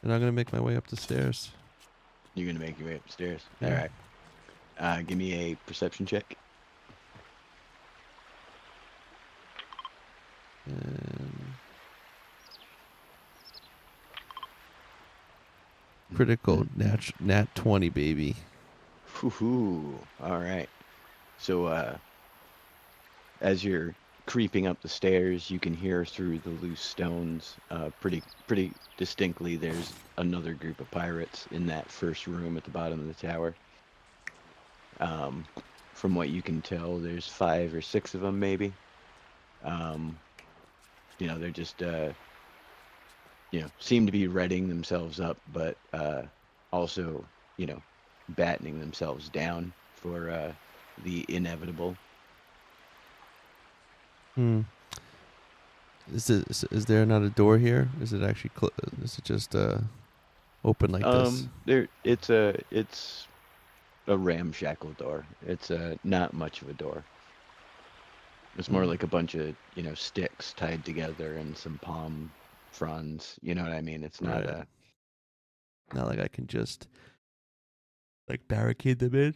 D: And I'm gonna make my way up the stairs.
C: You're gonna make your way upstairs.
D: Yeah.
C: All right. Give me a perception check.
D: And critical nat 20, baby.
C: Hoo-hoo. All right. So as you're creeping up the stairs, you can hear through the loose stones pretty distinctly there's another group of pirates in that first room at the bottom of the tower. From what you can tell, there's 5 or 6 of them maybe. They're just seem to be readying themselves up, but also battening themselves down for the inevitable.
D: Is there not a door here? Is it actually is it just open like this?
C: It's a ramshackle door. It's not much of a door. It's more like a bunch of sticks tied together and some palm fronds. You know what I mean? It's not
D: Right. Not like I can just like barricade them in.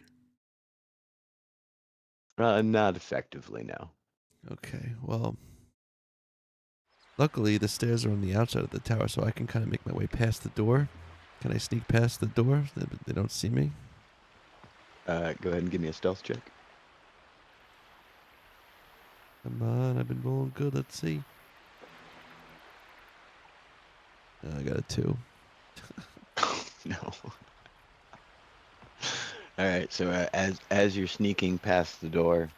C: Not effectively, no.
D: Okay, well, luckily the stairs are on the outside of the tower, so I can kind of make my way past the door. Can I sneak past the door so that they don't see me?
C: Go ahead and give me a stealth check.
D: Come on, I've been rolling good. Let's see. I got a 2.
C: No. All right. So as you're sneaking past the door,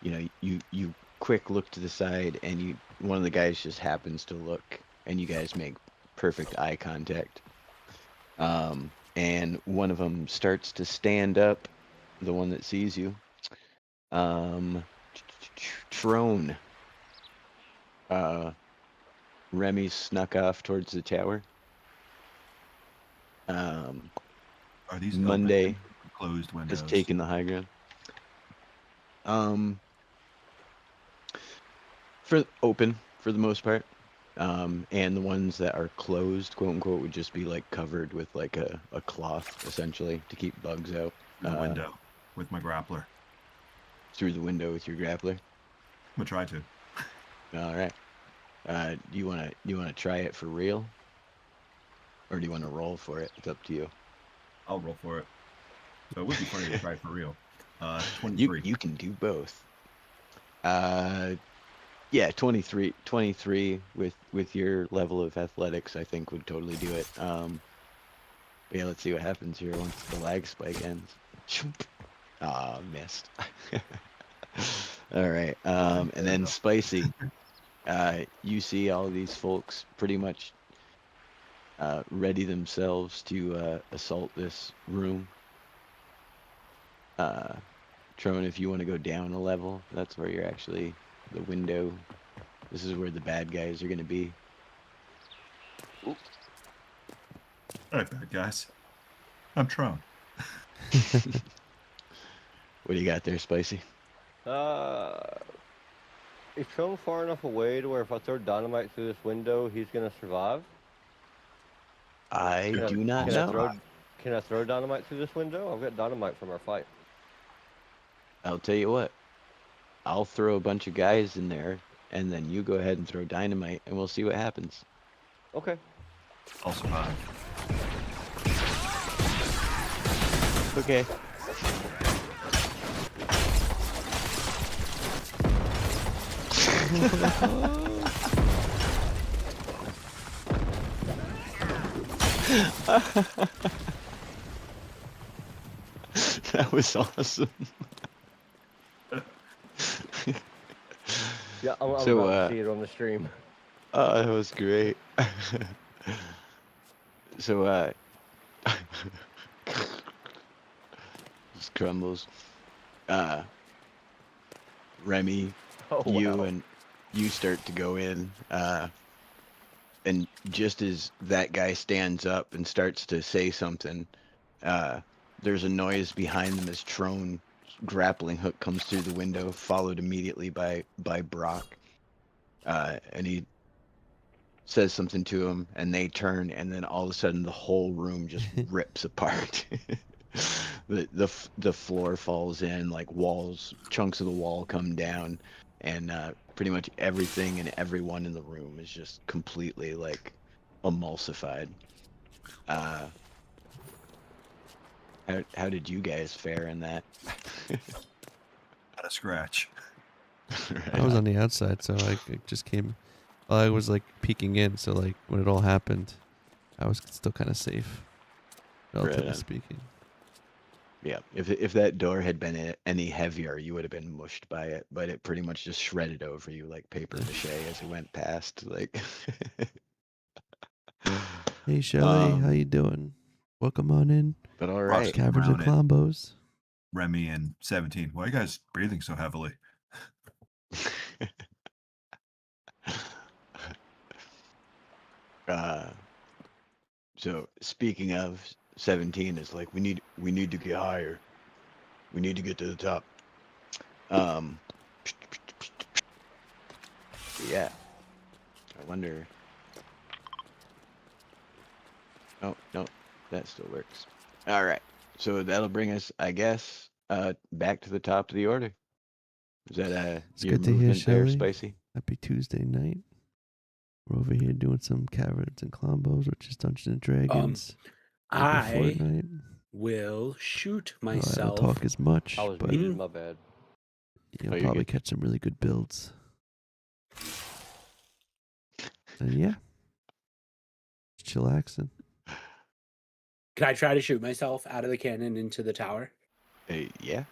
C: you quick look to the side, and one of the guys just happens to look, and you guys make perfect eye contact. And one of them starts to stand up, the one that sees you. Trone. Remy snuck off towards the tower.
E: Are these
C: Monday
E: open or closed windows?
C: has taken the high ground. For open for the most part. And the ones that are closed, quote unquote, would just be like covered with like a cloth essentially to keep bugs out.
E: The window with my grappler.
C: Through the window with your grappler.
E: I'm gonna try to.
C: All right. Do you wanna try it for real, or do you want to roll for it? It's up to you.
E: I'll roll for it. So it would be funny to try for real. 23.
C: You can do both. Yeah, 23 with your level of athletics, I think would totally do it. But yeah, let's see what happens here once the lag spike ends. Ah, missed. All right. And then Spicy, you see all these folks pretty much ready themselves to assault this room. Trone, if you want to go down a level, that's where you're actually the window. This is where the bad guys are going to be.
E: All right, bad guys. I'm Tron.
C: What do you got there, Spicy?
B: Is Trump far enough away to where if I throw dynamite through this window, he's gonna survive?
C: I do not
B: Can I
C: know.
B: can I throw dynamite through this window? I've got dynamite from our fight.
C: I'll tell you what. I'll throw a bunch of guys in there, and then you go ahead and throw dynamite, and we'll see what happens.
B: Okay.
E: I'll survive.
C: Okay. That was awesome.
B: Yeah, I'm
C: So,
B: about to see it on the stream.
C: Oh, that was great. So, just crumbles. Remy,
B: Oh,
C: you
B: wow.
C: and you start to go in, and just as that guy stands up and starts to say something, there's a noise behind them as Trone grappling hook comes through the window, followed immediately by Brock. And he says something to him, and they turn, and then all of a sudden the whole room just rips apart. The floor falls in, like chunks of the wall come down, and pretty much everything and everyone in the room is just completely like emulsified. How did you guys fare in that?
E: Not a scratch.
D: I was on the outside, so I just came. Well, I was like peeking in, so like when it all happened, I was still kind of safe, relatively
C: on.
D: speaking.
C: Yeah, if that door had been any heavier, you would have been mushed by it, but it pretty much just shredded over you like paper mache as it went past. Like,
D: Hey Shelly, how
C: um,
D: you doing? Welcome on in.
C: but all right.
E: Rushing
D: Caverns and
E: around it,
D: Klombos.
E: Remy and 17. Why are you guys breathing so heavily?
C: uh, so speaking of 17 is like we need to get higher. We need to get to the top. Um, yeah. I wonder. Oh no, that still works. All right. So that'll bring us, I guess, back to the top of the order. Is that
D: It's
C: your
D: good to hear,
C: movement there,
D: Shelly.
C: Spicy?
D: Happy Tuesday night. We're over here doing some Caverns and Klombos, which is Dungeons and Dragons. Lego
A: I
D: Fortnite.
A: will shoot
D: I don't
A: myself.
D: talk as much,
B: I was
D: but
B: muted, my bad.
D: you'll
C: Oh, you're
D: probably
C: good.
D: catch some really good builds. And yeah, just chillaxing.
A: Can I try to shoot myself out of the cannon into the tower?
C: Yeah.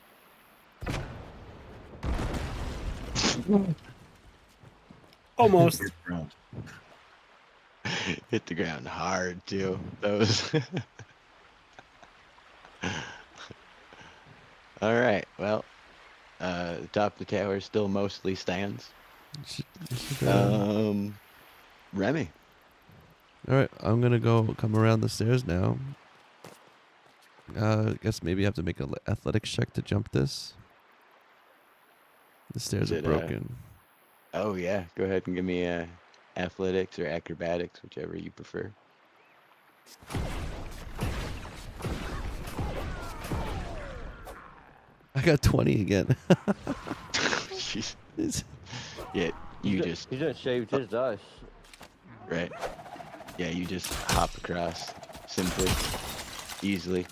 A: Almost.
E: Hit the ground.
C: Hit the ground hard too. That was. All right. Well, the top of the tower still mostly stands.
D: You should,
C: Remy.
D: all right, I'm gonna go come around the stairs now. I guess maybe I have to make an athletics check to jump this. The stairs
C: Is
D: are
C: it,
D: broken.
C: Oh yeah. Go ahead and give me athletics or acrobatics, whichever you prefer.
D: I got 20 again.
C: Jeez.
D: It's-
C: Yeah. You just
B: He just shaved his dice.
C: right. Yeah. You just hop across simply, easily.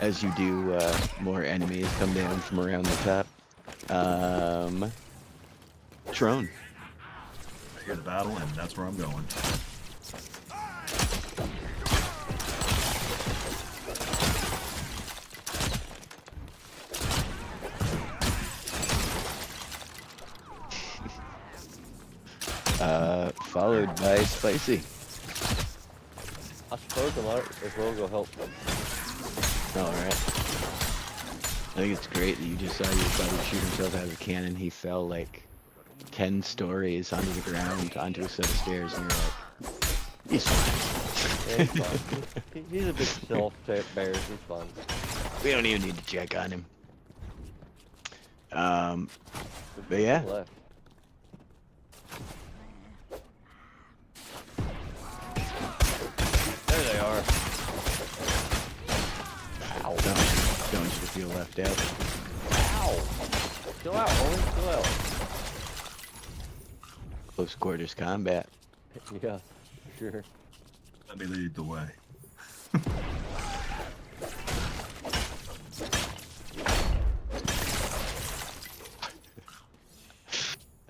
C: As you do, more enemies come down from around the top. Trone.
E: I hear the battle, and that's where I'm going.
C: Followed by Spicy.
B: I suppose I might as well go help them.
C: All right. I think it's great that you just saw your buddy shoot himself out of a cannon. He fell like 10 stories onto the ground, onto a set of stairs, and you're like, he's fine.
B: Yeah, he's fine. He's a big self-tap bear. He's fine.
C: We don't even need to check on him. But
B: There's
C: yeah.
B: nothing left. There they are. Ow.
C: Don't you feel left out?
B: Ow. Chill out, homie. Chill out.
C: Close quarters combat.
B: Yeah, for sure.
E: Let me lead the way.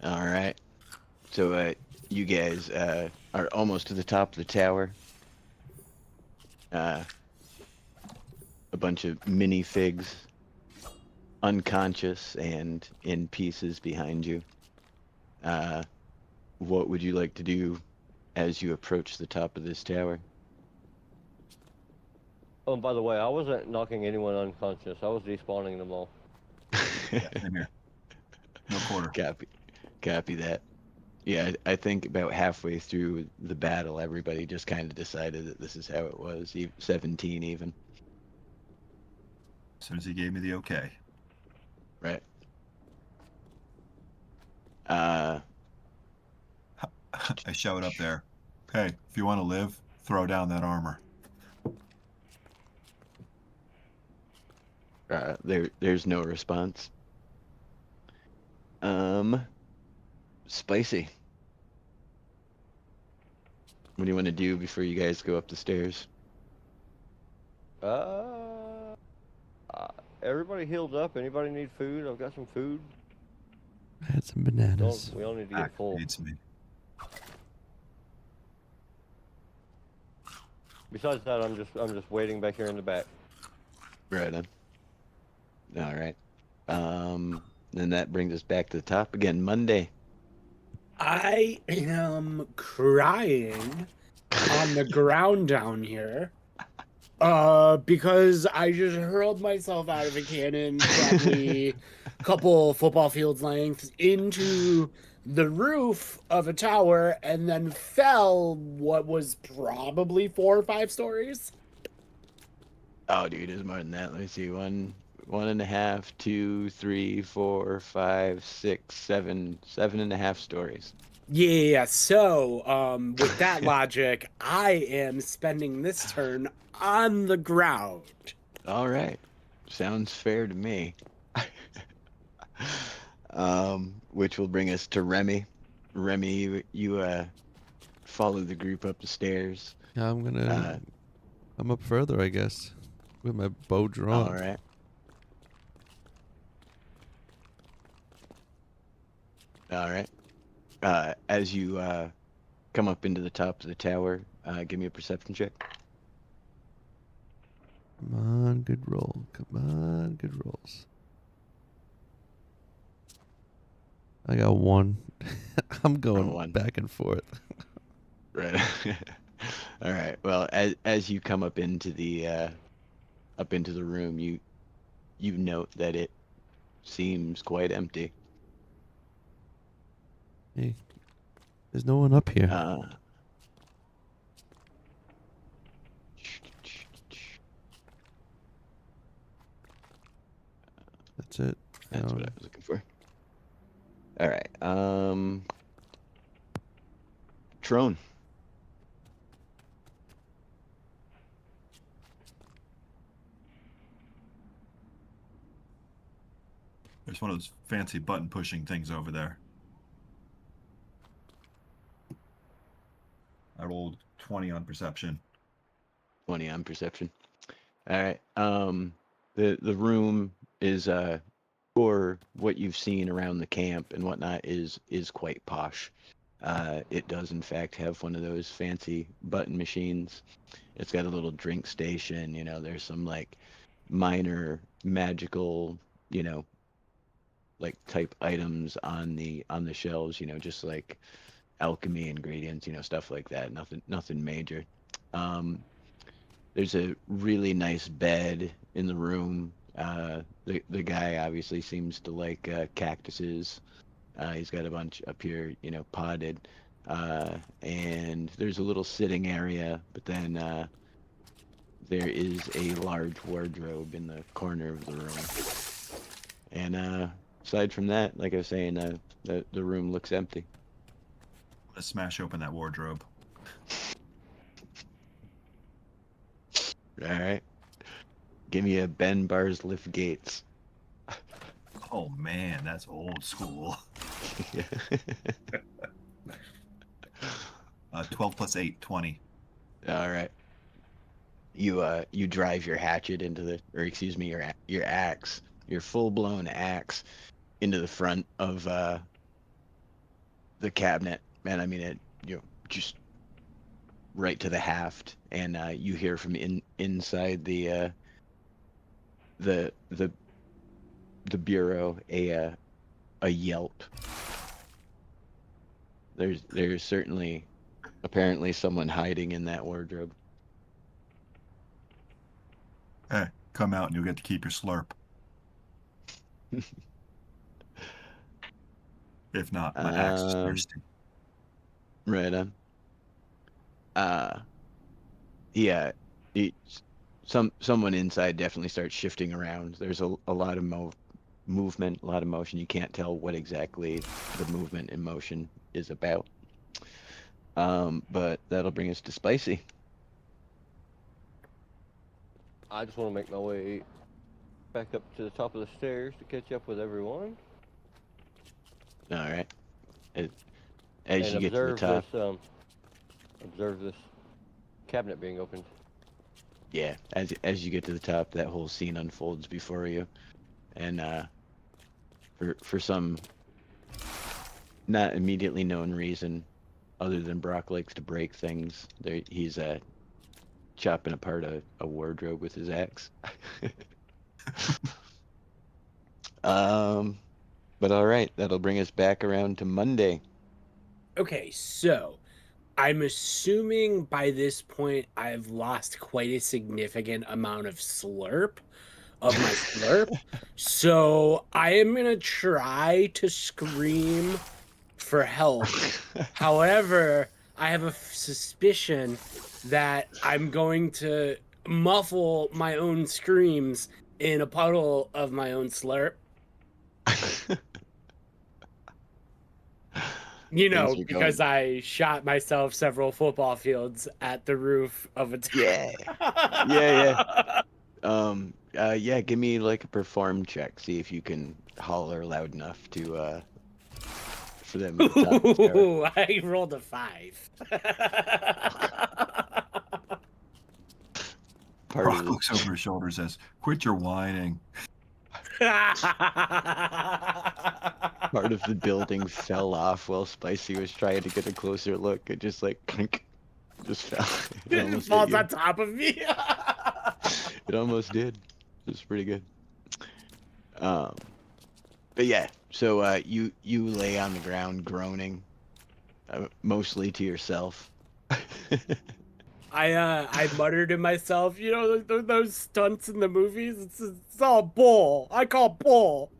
C: All right. So you guys are almost to the top of the tower. A bunch of minifigs, unconscious and in pieces behind you. What would you like to do as you approach the top of this tower?
B: Oh, and by the way, I wasn't knocking anyone unconscious. I was despawning them all.
E: Yeah, same here. No quarter.
C: Copy that. Yeah, I think about halfway through the battle, everybody just kind of decided that this is how it was. 17 even.
E: As soon as he gave me the okay.
C: Right.
E: I showed up there. Hey, if you want to live, throw down that armor.
C: There's no response. Spicy. What do you want to do before you guys go up the stairs?
B: Everybody healed up. Anybody need food? I've got some food.
D: I had some
B: We all,
D: bananas.
B: we all need to get full.
E: Activates me.
B: Besides that, I'm just waiting back here in the back.
C: Right on. All right. Then that brings us back to the top again. Monday.
A: I am crying on the ground down here. Because I just hurled myself out of a cannon, probably a couple football fields length, into the roof of a tower, and then fell what was probably 4 or 5 stories.
C: Oh, dude, it's more than that. Let me see. 1.5, 2, 3, 4, 5, 6, 7, 7.5 stories.
A: Yeah, so with that logic, I am spending this turn on the ground.
C: All right. Sounds fair to me. Which will bring us to Remy. Remy, you follow the group up the stairs.
D: Yeah, I'm up further, I guess, with my bow drawn.
C: All right. All right. As you come up into the top of the tower, give me a perception check.
D: Come on, good roll. Come on, good rolls. I got 1. I'm going
C: 1.
D: back and forth.
C: Right. All right. Well, as you come up into the room, you note that it seems quite empty.
D: Hey, there's no one up here. That's it.
C: That's what I was looking for. All right. Trone.
E: There's one of those fancy button pushing things over there. I rolled 20 on perception.
C: 20 on perception. All right. The room is for what you've seen around the camp and whatnot is quite posh. It does in fact have one of those fancy button machines. It's got a little drink station. You know, there's some like minor magical, you know, like type items on the shelves. You know, just like alchemy ingredients. You know, stuff like that. Nothing major. There's a really nice bed in the room. The guy obviously seems to like cactuses. He's got a bunch up here, you know, potted. And there's a little sitting area, but then there is a large wardrobe in the corner of the room. And aside from that, like I was saying, the room looks empty.
E: Let's smash open that wardrobe.
C: All right. Give me a Ben Bars lift gates.
E: Oh man, that's old school. 12 plus 8, 20.
C: All right. You drive your hatchet into the, or excuse me, your axe, your full blown axe, into the front of the cabinet. Man, I mean it. You know, just right to the haft, and you hear from inside the bureau a yelp. There's certainly apparently someone hiding in that wardrobe.
E: Hey, come out and you'll get to keep your slurp. If not, my axe is thirsty.
C: Right on. Yeah, someone inside definitely starts shifting around. There's a lot of movement, a lot of motion. You can't tell what exactly the movement and motion is about. But that'll bring us to Spicy.
B: I just want to make my way back up to the top of the stairs to catch up with everyone.
C: All right. As you
B: and
C: get to the top.
B: Observe this cabinet being opened.
C: Yeah, as you get to the top, that whole scene unfolds before you, and for some not immediately known reason, other than Brock likes to break things. He's chopping apart a wardrobe with his axe. But all right, that'll bring us back around to Monday.
A: Okay, so I'm assuming by this point I've lost quite a significant amount of slurp of my slurp. So I am gonna try to scream for help. However, I have a suspicion that I'm going to muffle my own screams in a puddle of my own slurp. You
C: Things
A: know,
C: are
A: because
C: going.
A: I shot myself several football fields at the roof of a
C: Yeah, yeah. Yeah. Give me like a perform check. See if you can holler loud enough to for them at the top of the tower.
A: Ooh, I rolled a 5.
C: Part
E: Brock
C: of
E: looks over his shoulder and says, "Quit your whining."
C: the building fell off while Spicy was trying to get a closer look. It just like clink, just fell. It
A: It
C: almost hit
A: falls
C: you.
A: on top of me.
C: It almost did. It was pretty good. But yeah, so you lay on the ground groaning, mostly to yourself.
A: I muttered to myself, you know, those stunts in the movies. It's all bull. I call bull.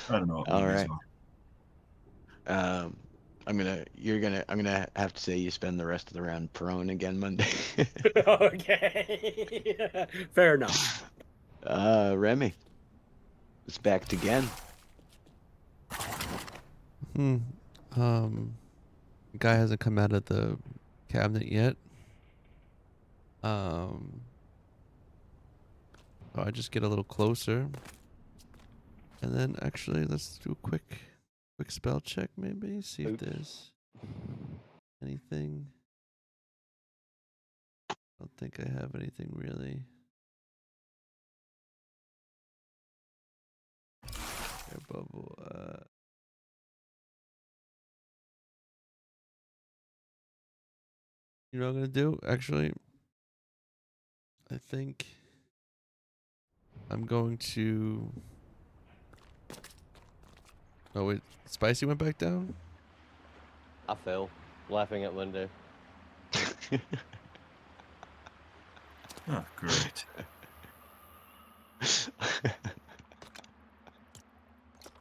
E: I don't know what
C: All
E: movies
C: right.
E: are.
C: I'm gonna have to say you spend the rest of the round prone again Monday.
A: Okay. Fair enough.
C: Remy, it's back to again.
D: Guy hasn't come out of the cabinet yet. So I just get a little closer, and then actually let's do a quick spell check. Maybe see if
B: Oops.
D: there's anything. I don't think I have anything really. Air bubble. You know what I'm gonna do? Actually, I think I'm going to. Oh wait, Spicy went back down.
B: I fell, laughing at Monday.
E: Oh, great.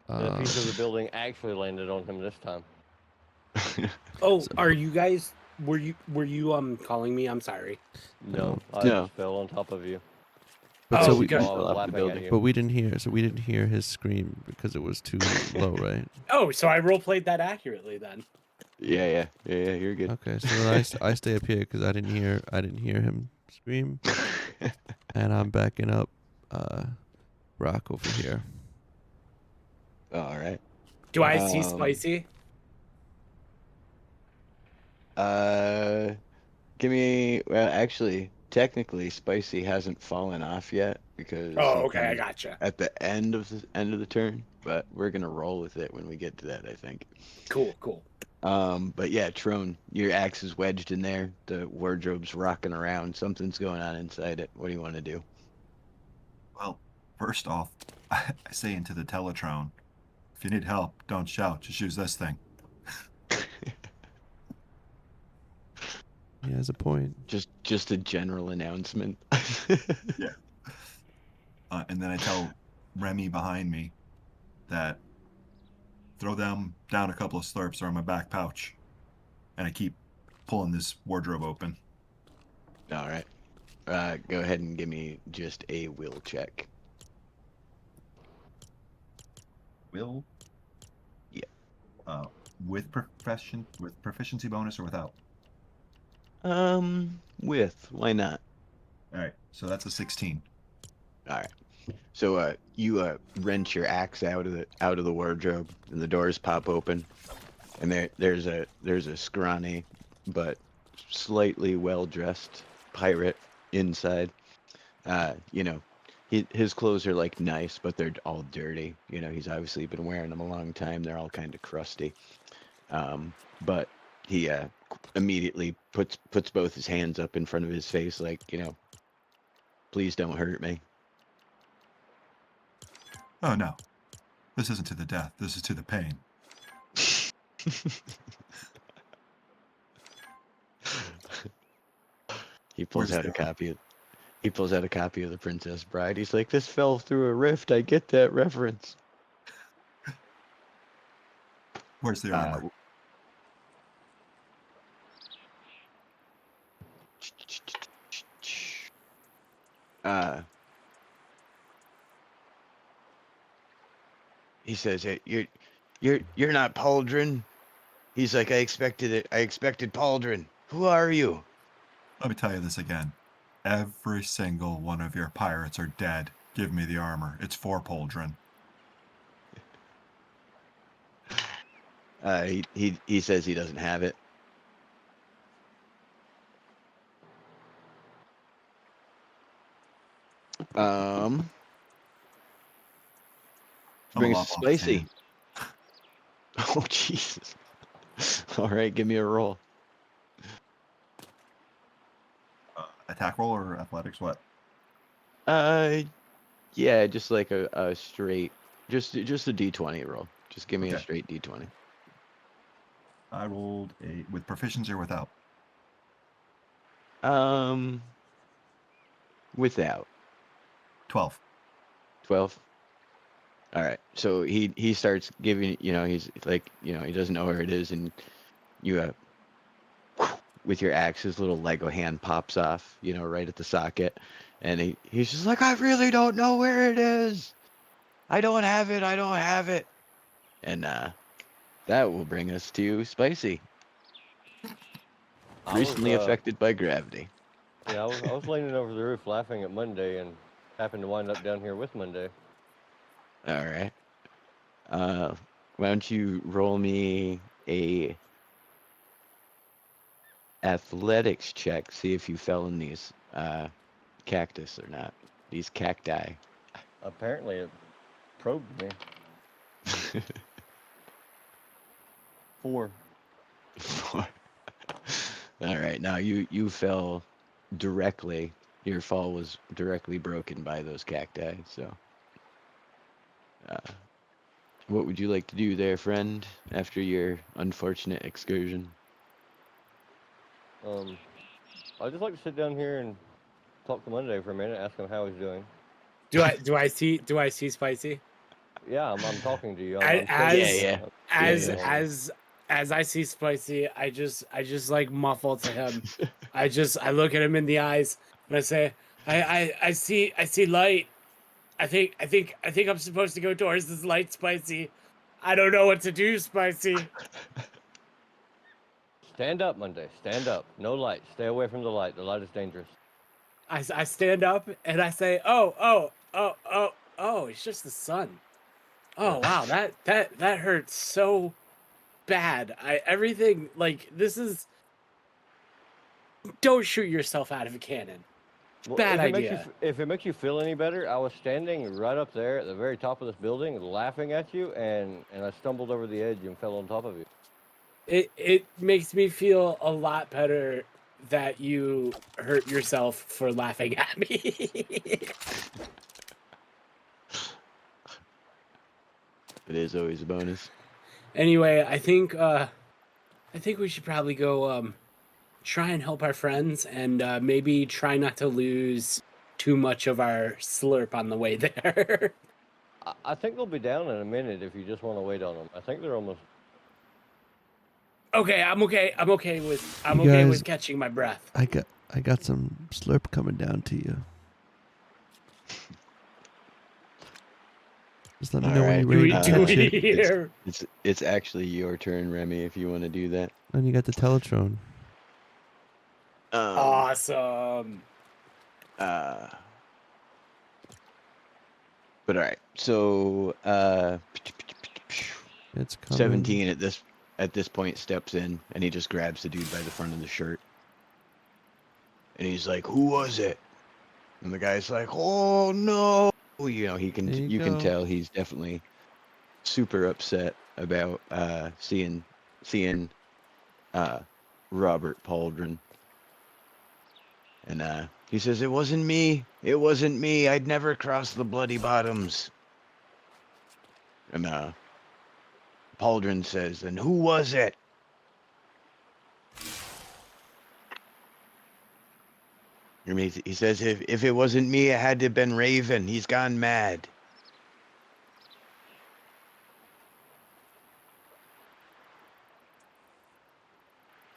B: And a piece of the building actually landed on him this time.
A: Oh,
D: So-
A: are you guys? Were you calling me? I'm sorry.
B: No, I
C: No.
B: just fell on top of you.
D: But
A: Oh,
D: so
B: You
D: we,
A: because-
B: saw I
C: fell
B: was
C: off the
B: laughing at
C: building.
B: you.
D: but we didn't hear. So we didn't hear his scream because it was too low, right?
A: Oh, so I role played that accurately then.
C: Yeah. You're good.
D: Okay, so then I stay up here because I didn't hear him scream, and I'm backing up Brock over here.
C: All right.
A: Do I see
C: Um,
A: Spicy?
C: Give me. Well, actually, technically, Spicy hasn't fallen off yet because
A: Oh,
C: he
A: okay, I
C: comes
A: gotcha.
C: at the end of the turn. But we're gonna roll with it when we get to that, I think.
A: Cool.
C: But yeah, Trone, your axe is wedged in there. The wardrobe's rocking around. Something's going on inside it. What do you want to do?
E: Well, first off, I say into the Teletron, if you need help, don't shout. Just use this thing.
D: He has a point.
C: Just a general announcement.
E: Yeah. And then I tell Remy behind me that throw them down a couple of slurps are in my back pouch. And I keep pulling this wardrobe open.
C: All right. Go ahead and give me just a will check.
E: Will?
C: Yeah.
E: With proficiency bonus or without?
C: With. Why not?
E: All right. So that's a 16.
C: All right. So you wrench your axe out of the wardrobe, and the doors pop open, and there's a scrawny but slightly well dressed pirate inside. his clothes are like nice, but they're all dirty. You know, he's obviously been wearing them a long time. They're all kind of crusty. But he immediately puts both his hands up in front of his face, like, you know, please don't hurt me.
E: Oh no, this isn't to the death. This is to the pain.
C: He pulls
E: Where's
C: out a
E: the-
C: copy of The Princess Bride. He's like, this fell through a rift. I get that reference.
E: Where's the armor?
C: He says, hey, you're not Pauldron. He's like, I expected it. I expected Pauldron. Who are you?
E: Let me tell you this again. Every single one of your pirates are dead. Give me the armor. It's for Pauldron.
C: He says he doesn't have it.
E: I'm a
C: Brings
E: lot
C: spicy.
E: off-hand.
C: Oh Jesus! All right, give me a roll.
E: Attack roll or athletics? What?
C: Yeah, just like a straight, just a D20 roll. Just give me a
E: Okay.
C: straight D20.
E: I rolled a with proficiency or without.
C: Without
E: 12.
C: 12. All right, so he starts giving, you know, he's like, you know, he doesn't know where it is, and you with your axe, his little Lego hand pops off, you know, right at the socket, and he's just like, I really don't know where it is. I don't have it. I don't have it. And that will bring us to Spicy.
B: I
C: Recently
B: was,
C: affected by gravity.
B: Yeah, I was leaning over the roof laughing at Monday and happened to wind up down here with Monday.
C: All right. Why don't you roll me a athletics check, see if you fell in these cactus or not. These cacti.
B: Apparently, it probed me. 4.
C: All right. Now you fell directly. Your fall was directly broken by those cacti. So, what would you like to do there, friend, after your unfortunate excursion?
B: I'd just like to sit down here and talk to Monday for a minute, ask him how he's doing.
A: Do I see Spicy?
B: Yeah, I'm talking to you.
A: As I see Spicy, I just like muffle to him. I look at him in the eyes and I say, I see light. I think I'm supposed to go towards this light, Spicy. I don't know what to do, Spicy.
B: Stand up, Monday. Stand up. No light. Stay away from the light. The light is dangerous.
A: I stand up and I say, oh, it's just the sun. Oh wow, that hurts so bad. Everything like this is. Don't shoot yourself out of a cannon.
B: Well,
A: Bad
B: if
A: idea.
B: If it makes you feel any better, I was standing right up there at the very top of this building, laughing at you, and I stumbled over the edge and fell on top of you.
A: It makes me feel a lot better that you hurt yourself for laughing at me.
C: It is always a bonus.
A: Anyway, I think we should probably go try and help our friends and maybe try not to lose too much of our slurp on the way there.
B: I think they'll be down in a minute if you just want to wait on them. I think they're almost.
A: Okay, I'm okay with
D: guys-
A: catching my breath.
D: I got some slurp coming down to you. Just let me know when you're ready to
A: Do
D: catch
A: we
D: it.
A: hear?
C: It's actually your turn, Remy, if you want to do that.
D: And you got the Teletron.
A: Awesome.
C: But all right, so
D: It's coming.
C: 17 at this point steps in, and he just grabs the dude by the front of the shirt, and he's like, "Who was it?" And the guy's like, "Oh no!" You know,
D: There you
C: you can
D: go.
C: tell he's definitely super upset about seeing uh, Robert Pauldron. And he says, "It wasn't me. It wasn't me. I'd never cross the bloody bottoms." And Pauldron says, "Then who was it?" I mean, he says, if it wasn't me, it had to have been Raven. He's gone mad.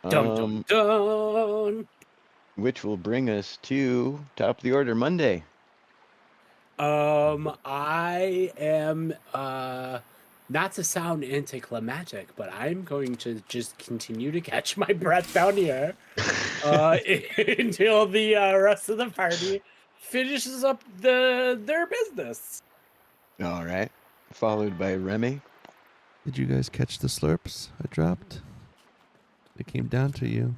A: Dum dum dum.
C: Which will bring us to top of the order Monday.
A: I am not to sound anticlimactic, but I'm going to just continue to catch my breath down here until the rest of the party finishes up their business.
C: All right. Followed by Remy.
D: Did you guys catch the slurps I dropped? It came down to you.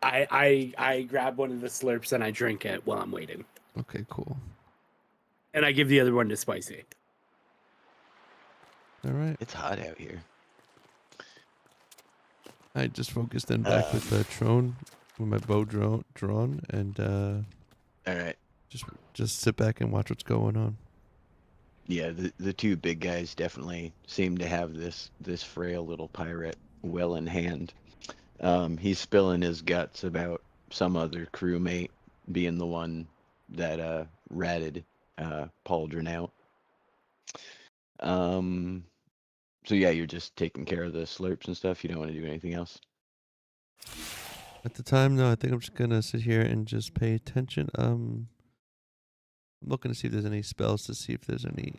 A: I grab one of the slurps and I drink it while I'm waiting,
D: Okay, cool.
A: and I give the other one to Spicy.
D: All right.
C: It's hot out here.
D: I just focused in back with the Trone, with my bow drawn, and
C: All right.
D: just sit back and watch what's going on.
C: Yeah, the two big guys definitely seem to have this frail little pirate well in hand. He's spilling his guts about some other crewmate being the one that ratted Pauldron out. So yeah, you're just taking care of the slurps and stuff. You don't want to do anything else.
D: At the time, no, I think I'm just gonna sit here and just pay attention. I'm looking to see if there's any spells to see if there's any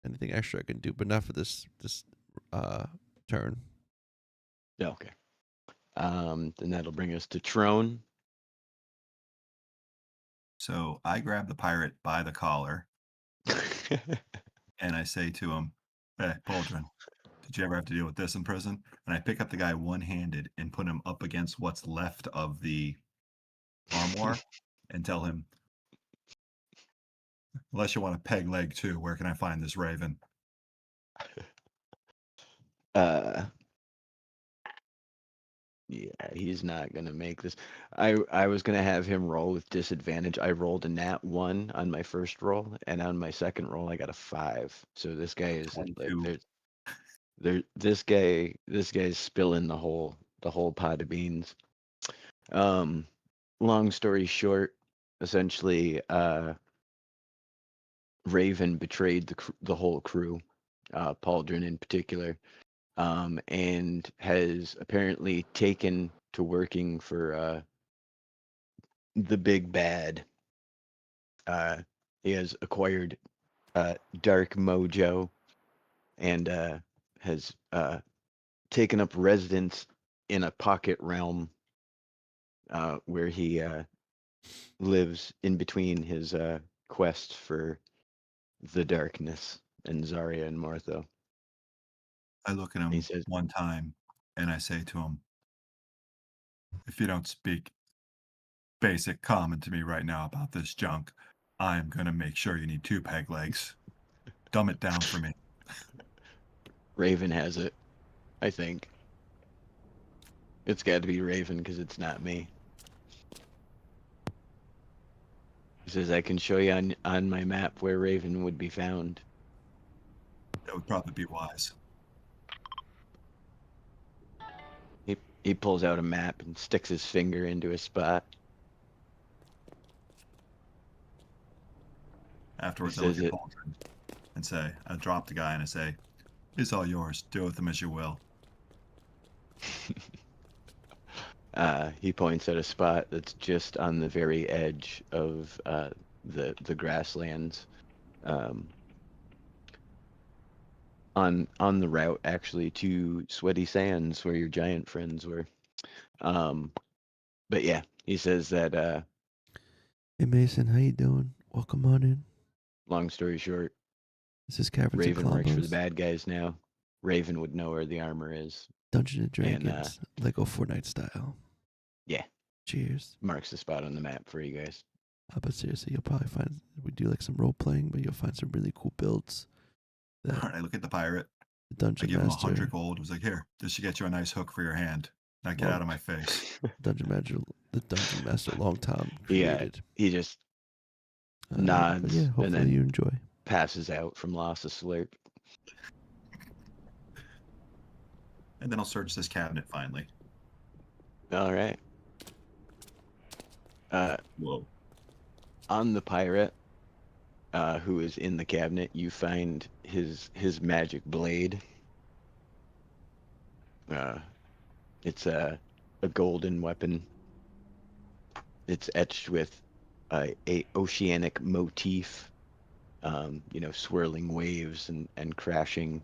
D: anything extra I can do, but not for this turn.
C: Yeah, okay. Then that'll bring us to Trone.
E: So I grab the pirate by the collar and I say to him, "Hey, Pauldron, did you ever have to deal with this in prison?" And I pick up the guy one-handed and put him up against what's left of the armoire and tell him, "Unless you want a peg leg too, where can I find this raven?"
C: Yeah, he's not gonna make this. I was gonna have him roll with disadvantage. I rolled a nat 1 on my first roll, and on my second roll I got a 5. So this guy is like
E: 22.
C: this guy's spilling the whole pot of beans. Long story short, essentially, Raven betrayed the whole crew, Pauldron in particular, and has apparently taken to working for the big bad. He has acquired Dark Mojo and has taken up residence in a pocket realm where he lives in between his quest for the darkness and Zarya and Martha.
E: I look at
C: He
E: him
C: says,
E: one time and I say to him, "If you don't speak basic common to me right now about this junk, I'm going to make sure you need 2 peg legs. Dumb it down for me."
C: Raven has it, I think. It's got to be Raven because it's not me. He says, "I can show you on my map where Raven would be found."
E: That would probably be wise.
C: He pulls out a map and sticks his finger into a spot.
E: Afterwards, I
C: Says
E: look at
C: it.
E: Pauldron and say, I drop the guy and I say, "It's all yours. Do with him as you will."
C: He points at a spot that's just on the very edge of the grasslands, on the route actually to Sweaty Sands, where your giant friends were. But yeah, he says that.
D: Hey Mason, how you doing? Welcome on in.
C: Long story short,
D: This is Kaverns and
C: Raven works for the
D: Klombos,
C: bad guys now. Raven would know where the armor is,
D: Dungeons and
C: and
D: Dragons, Lego Fortnite style.
C: yeah,
D: Cheers.
C: marks the spot on the map for you guys.
D: But seriously, you'll probably find we do like some role playing, but you'll find some really cool builds. That
E: All right, I look at the pirate.
D: the
E: I
D: dungeon
E: give him
D: master,
E: 100 gold. I was like, here, this should get you a nice hook for your hand. Now get
D: Well,
E: out of my face.
D: the dungeon master, long time
C: Yeah,
D: created.
C: he just
D: But
C: nods
D: yeah,
C: and
D: hopefully
C: then
D: you enjoy.
C: passes out from loss of slurp.
E: And then I'll search this cabinet finally.
C: All right.
E: Whoa.
C: On the pirate, who is in the cabinet, you find his magic blade. It's a golden weapon. It's etched with a oceanic motif. Swirling waves and crashing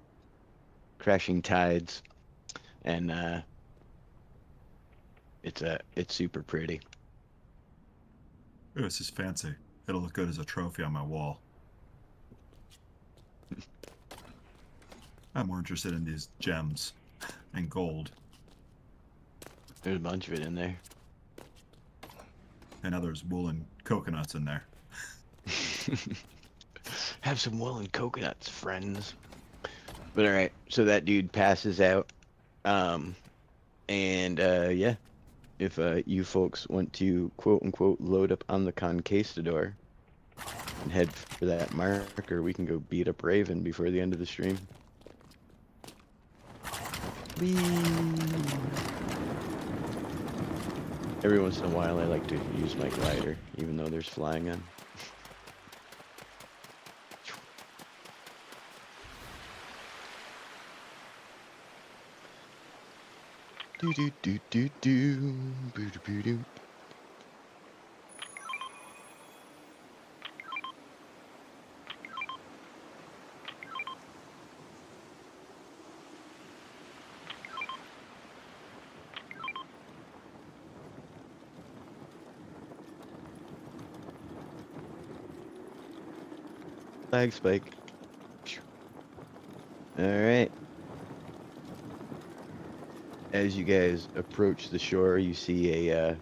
C: tides, and it's super pretty.
E: Oh, this is fancy. It'll look good as a trophy on my wall. I'm more interested in these gems and gold.
C: There's a bunch of it in there.
E: And now there's woolen coconuts in there.
C: Have some woolen coconuts, friends. But all right, so that dude passes out, yeah, if you folks want to quote unquote load up on the conquistador and head for that marker, we can go beat up Raven before the end of the stream. Whee! Every once in a while, I like to use my glider, even though there's flying on. Do do do do do boo doo boo doo. Flag spike. All right. As you guys approach the shore, you see a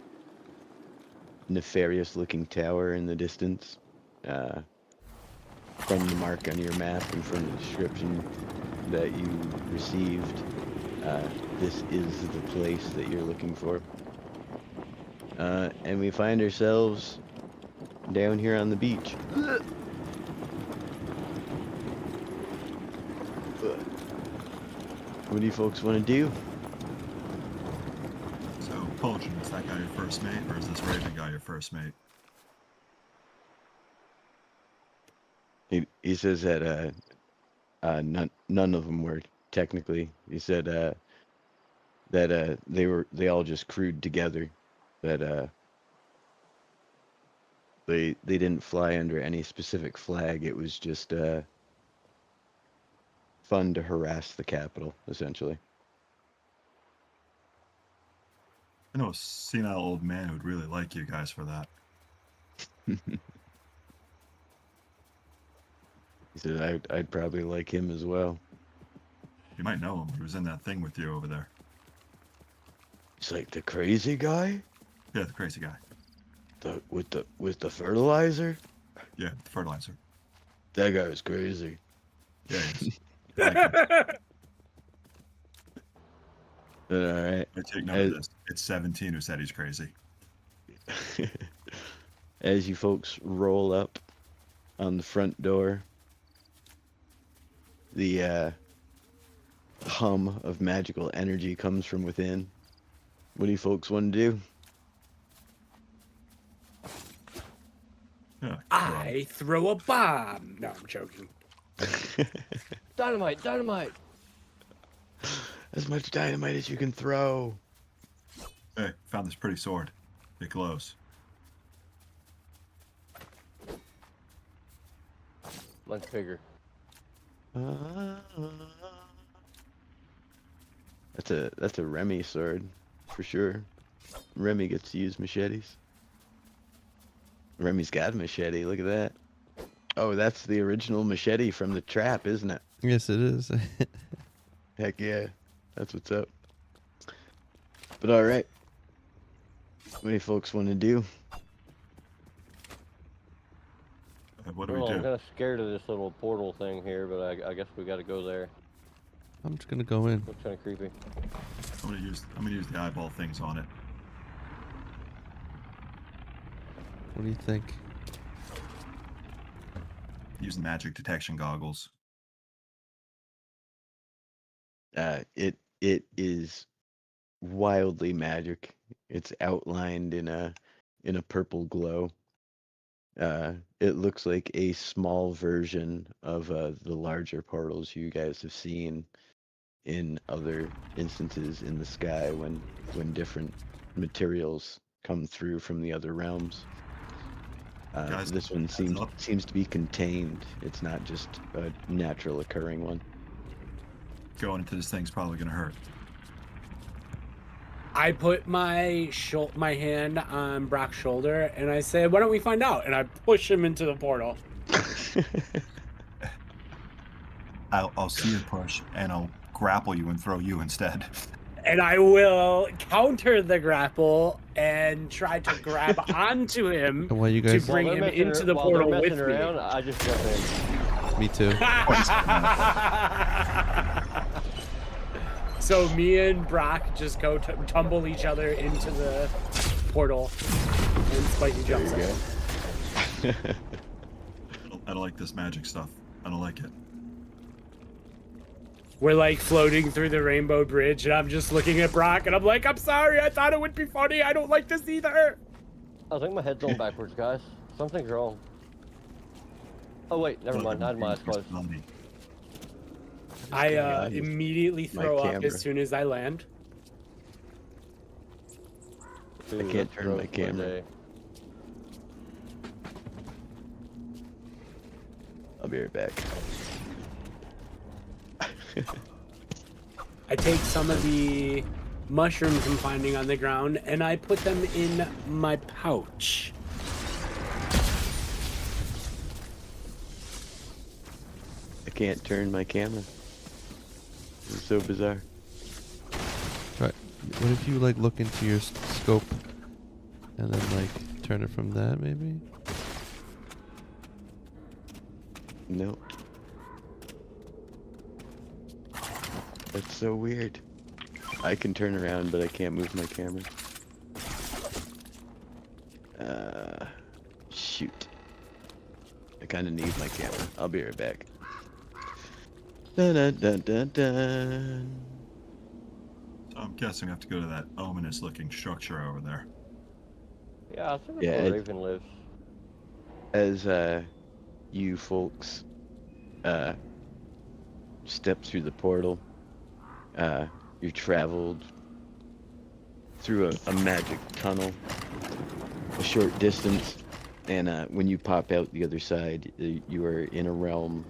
C: nefarious-looking tower in the distance. From the mark on your map and from the description that you received, this is the place that you're looking for. And we find ourselves down here on the beach. What do you folks want to do?
E: So, Poultry, is that guy your first mate, or is this Raven guy your first mate?
C: He says that none of them were technically. He said that they all just crewed together. That they didn't fly under any specific flag. It was just fun to harass the capital, essentially.
E: I know a senile old man who'd really like you guys for that.
C: He said I'd probably like him as well.
E: You might know him. He was in that thing with you over there.
C: He's like the crazy guy,
E: Yeah, the crazy guy.
C: with the fertilizer.
E: Yeah, the fertilizer.
C: That guy was crazy.
E: Yeah, he is. I like him.
C: All right.
E: I take note of this. It's 17 who said he's crazy.
C: As you folks roll up on the front door, the hum of magical energy comes from within. What do you folks want to do?
E: Yeah,
A: I throw a bomb. No, I'm joking.
B: Dynamite, dynamite.
C: As much dynamite as you can throw.
E: Hey, found this pretty sword. It glows.
B: Much bigger.
C: That's a Remy sword, for sure. Remy gets to use machetes. Remy's got a machete. Look at that. Oh, that's the original machete from the trap, isn't it?
D: Yes, it is.
C: Heck yeah. That's what's up. But alright. What do you folks want to do?
E: What do we
B: Well, I'm
E: do?
B: kind of scared of this little portal thing here, but I guess we got to go there.
D: I'm just gonna go in.
B: Looks kind of creepy.
E: I'm gonna use the eyeball things on it.
D: What do you think?
E: Using magic detection goggles.
C: It is wildly magic. It's outlined in a purple glow. It looks like a small version of the larger portals you guys have seen in other instances in the sky when different materials come through from the other realms.
E: Guys,
C: This one
E: heads up.
C: seems to be contained. It's not just a natural occurring one.
E: Going into this thing's probably gonna hurt.
A: I put my hand on Brock's shoulder and I say, "Why don't we find out?" And I push him into the portal.
E: I'll see you push, and I'll grapple you and throw you instead.
A: And I will counter the grapple and try to grab onto him
D: And while you
A: to
D: guys,
A: bring
B: While
A: him
B: they're messing
A: into
B: ar-
A: the
B: while
A: portal
B: they're
A: with
B: messing
A: me.
B: around, I just jump in.
D: me too.
A: So me and Brock just go tumble each other into the portal, and Spiky jumps in.
E: I don't like this magic stuff. I don't like it.
A: We're like floating through the rainbow bridge, and I'm just looking at Brock, and I'm like, "I'm sorry, I thought it would be funny. I don't like this either."
B: I think my head's on backwards, guys. Something's wrong. Oh wait, never mind. I had my eyes closed.
A: I
C: God,
A: immediately
C: my
A: throw up
C: camera.
A: as soon as I land.
B: Dude,
C: can't
B: that's
C: turn my
B: gross,
C: camera.
B: day.
C: I'll be right back.
A: I take some of the mushrooms I'm finding on the ground, and I put them in my pouch.
C: I can't turn my camera. It's so bizarre.
D: Try. What if you like look into your scope and then like turn it from that maybe?
C: Nope. That's so weird. I can turn around, but I can't move my camera. Shoot. I kind of need my camera. I'll be right back. Dun dun dun dun dun.
E: So I'm guessing I have to go to that ominous-looking structure over there.
B: Yeah, I think that's
C: Yeah,
B: where
C: it-
B: Raven lives.
C: As you folks step through the portal, you traveled through a magic tunnel a short distance, and when you pop out the other side, you are in a realm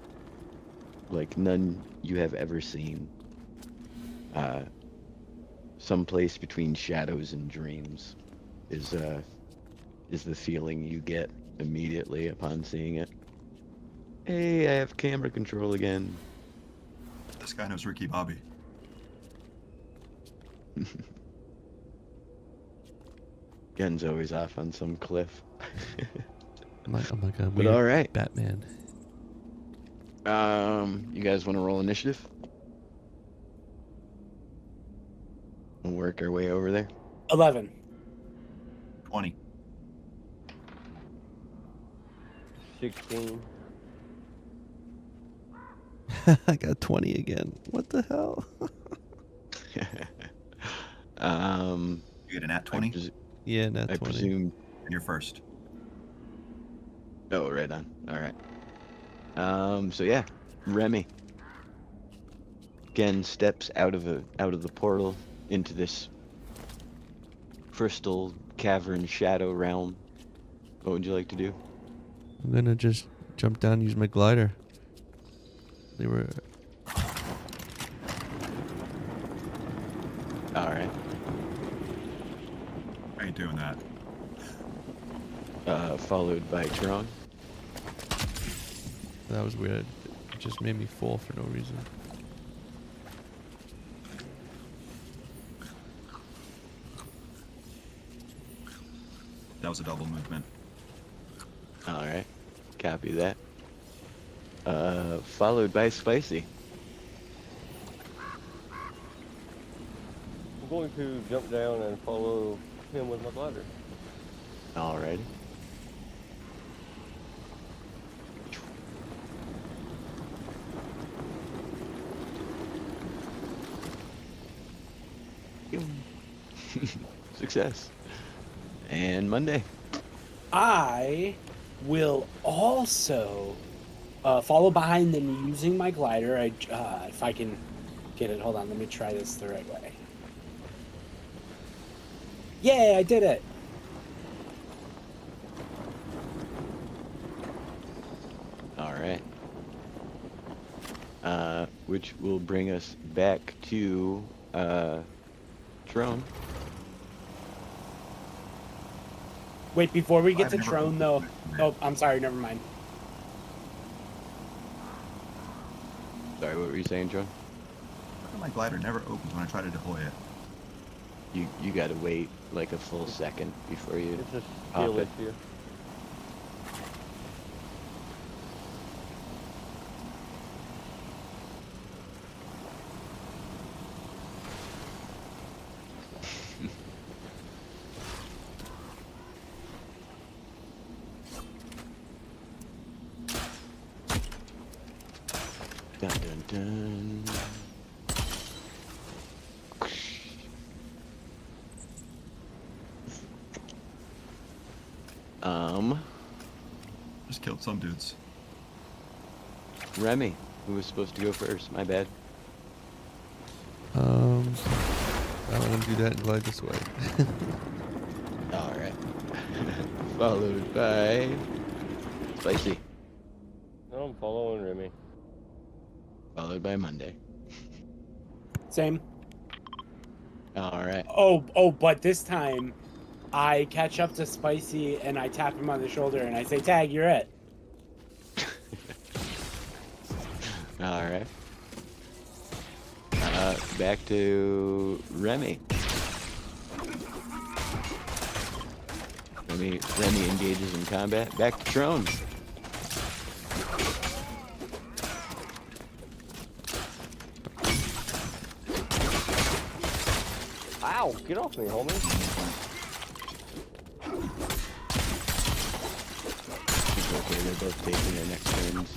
C: like none you have ever seen. Someplace between shadows and dreams is the feeling you get immediately upon seeing it. Hey, I have camera control again.
E: This guy knows Ricky Bobby.
C: Gen's always off on some cliff.
D: I'm like a
C: But
D: weird
C: all right.
D: Batman.
C: You guys want to roll initiative? We'll work our way over there.
A: 11.
E: 20.
B: 16.
D: I got 20 again. What the hell?
E: You get a nat 20,
D: Yeah, not
C: I
D: 20.
C: presume.
E: and you're first.
C: Oh, right on. All right. So yeah, Remy. Gen steps out of the portal into this crystal cavern shadow realm. What would you like to do?
D: I'm gonna just jump down and use my glider. They were.
C: All right.
E: I ain't doing that.
C: Followed by Tron.
D: That was weird. It just made me fall for no reason.
E: That was a double movement.
C: All right. Copy that. Followed by Spicy.
B: I'm going to jump down and follow him with my glider.
C: Alrighty. Success. And Monday.
A: I will also follow behind them using my glider. If I can get it. Hold on, let me try this the right way. Yay, I did it!
C: Alright. Which will bring us back to Trone.
A: Wait, before we get
E: I've
A: to
E: never
A: Trone,
E: opened
A: though.
E: it, man.
A: Oh, I'm sorry, never mind.
C: Sorry, what were you saying, Trone?
E: How come my glider never opens when I try to deploy it?
C: You gotta wait like a full second before you
B: It's a
C: pop
B: skill
C: it.
B: issue.
C: Dun dun dun.
E: Just killed some dudes.
C: Remy, who was supposed to go first? My bad.
D: I'm gonna do that and glide this way.
C: All right. Followed by Spicy.
B: No, I'm following Remy.
C: Followed by Monday.
A: Same.
C: All right.
A: Oh, but this time, I catch up to Spicy and I tap him on the shoulder and I say, "Tag, you're it."
C: All right. Back to Remy. Remy engages in combat. Back to Trone.
B: Ow! Get off me, homie.
C: It's okay, they're both taking their next turns.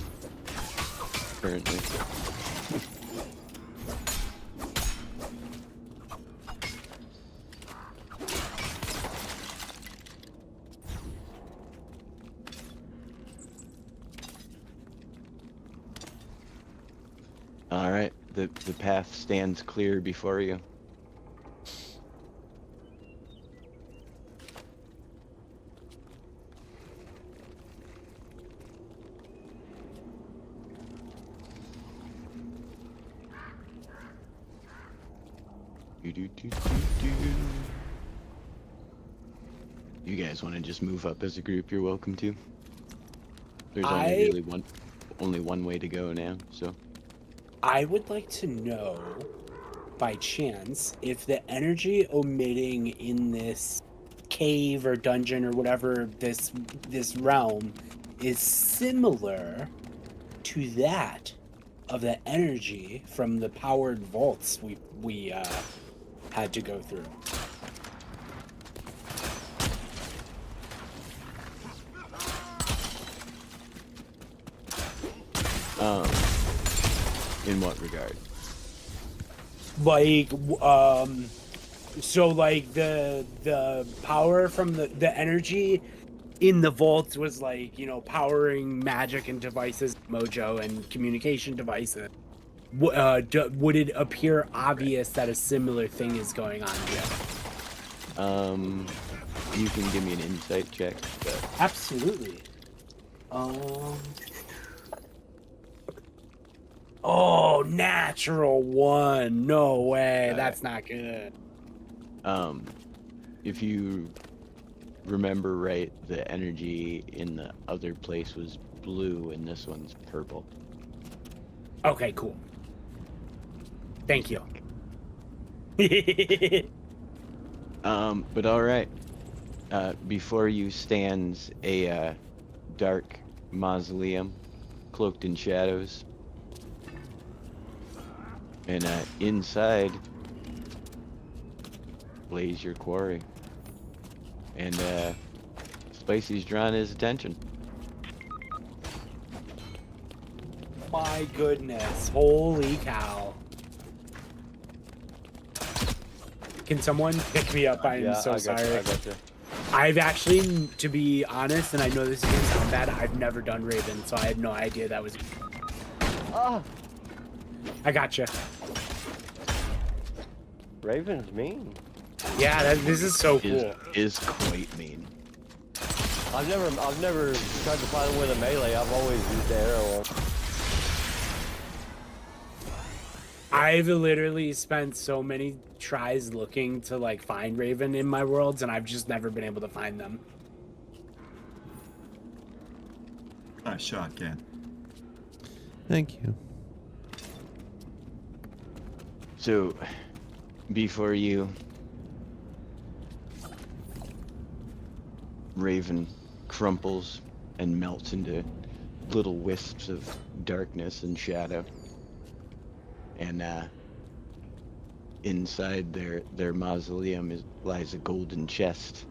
C: Currently. All right, the path stands clear before you. You guys want to just move up as a group? You're welcome to. There's only one way to go now, so.
A: I would like to know, by chance, if the energy emitting in this cave or dungeon or whatever this realm is similar to that of the energy from the powered vaults we had to go through.
C: In what regard?
A: Like, so like the power from the energy in the vaults was like, you know, powering magic and devices, mojo and communication devices. Would it appear obvious that a similar thing is going on here?
C: You can give me an insight check. But...
A: Absolutely. Oh, natural one. No way. That's not good.
C: If you remember right, the energy in the other place was blue and this one's purple.
A: Okay, cool. Thank you.
C: But all right. Before you stands a dark mausoleum, cloaked in shadows. And inside lays your quarry. And Spicy's drawn his attention.
A: My goodness. Holy cow. Can someone pick me up? I'm so
B: I
A: sorry.
B: got you.
A: I've actually, to be honest, and I know this is gonna sound bad, I've never done Raven, so I had no idea that was.
B: Ah,
A: I gotcha.
B: Raven's mean.
A: Yeah, this is so cool.
C: Is quite mean.
B: I've never tried to fight him with a melee. I've always used the arrow.
A: I've literally spent so many tries looking to like find Raven in my worlds, and I've just never been able to find them.
E: Nice shot, Ken.
D: Thank you.
C: So, before you, Raven crumples and melts into little wisps of darkness and shadow. And inside their mausoleum lies a golden chest.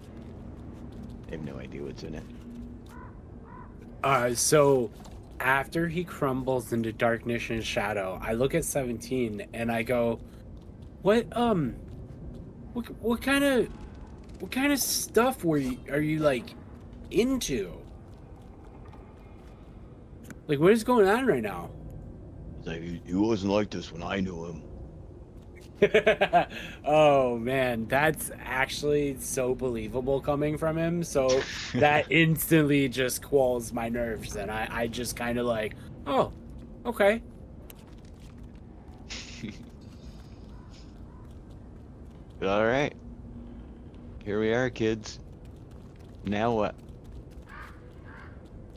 C: They have no idea what's in it.
A: So after he crumbles into darkness and shadow, I look at 17 and I go, what kind of stuff are you like into? Like, what is going on right now?
C: It's like, he wasn't like this when I knew him.
A: Oh man, that's actually so believable coming from him. So that instantly just quells my nerves, and I just kind of like, oh, okay.
C: All right. Here we are, kids. Now what?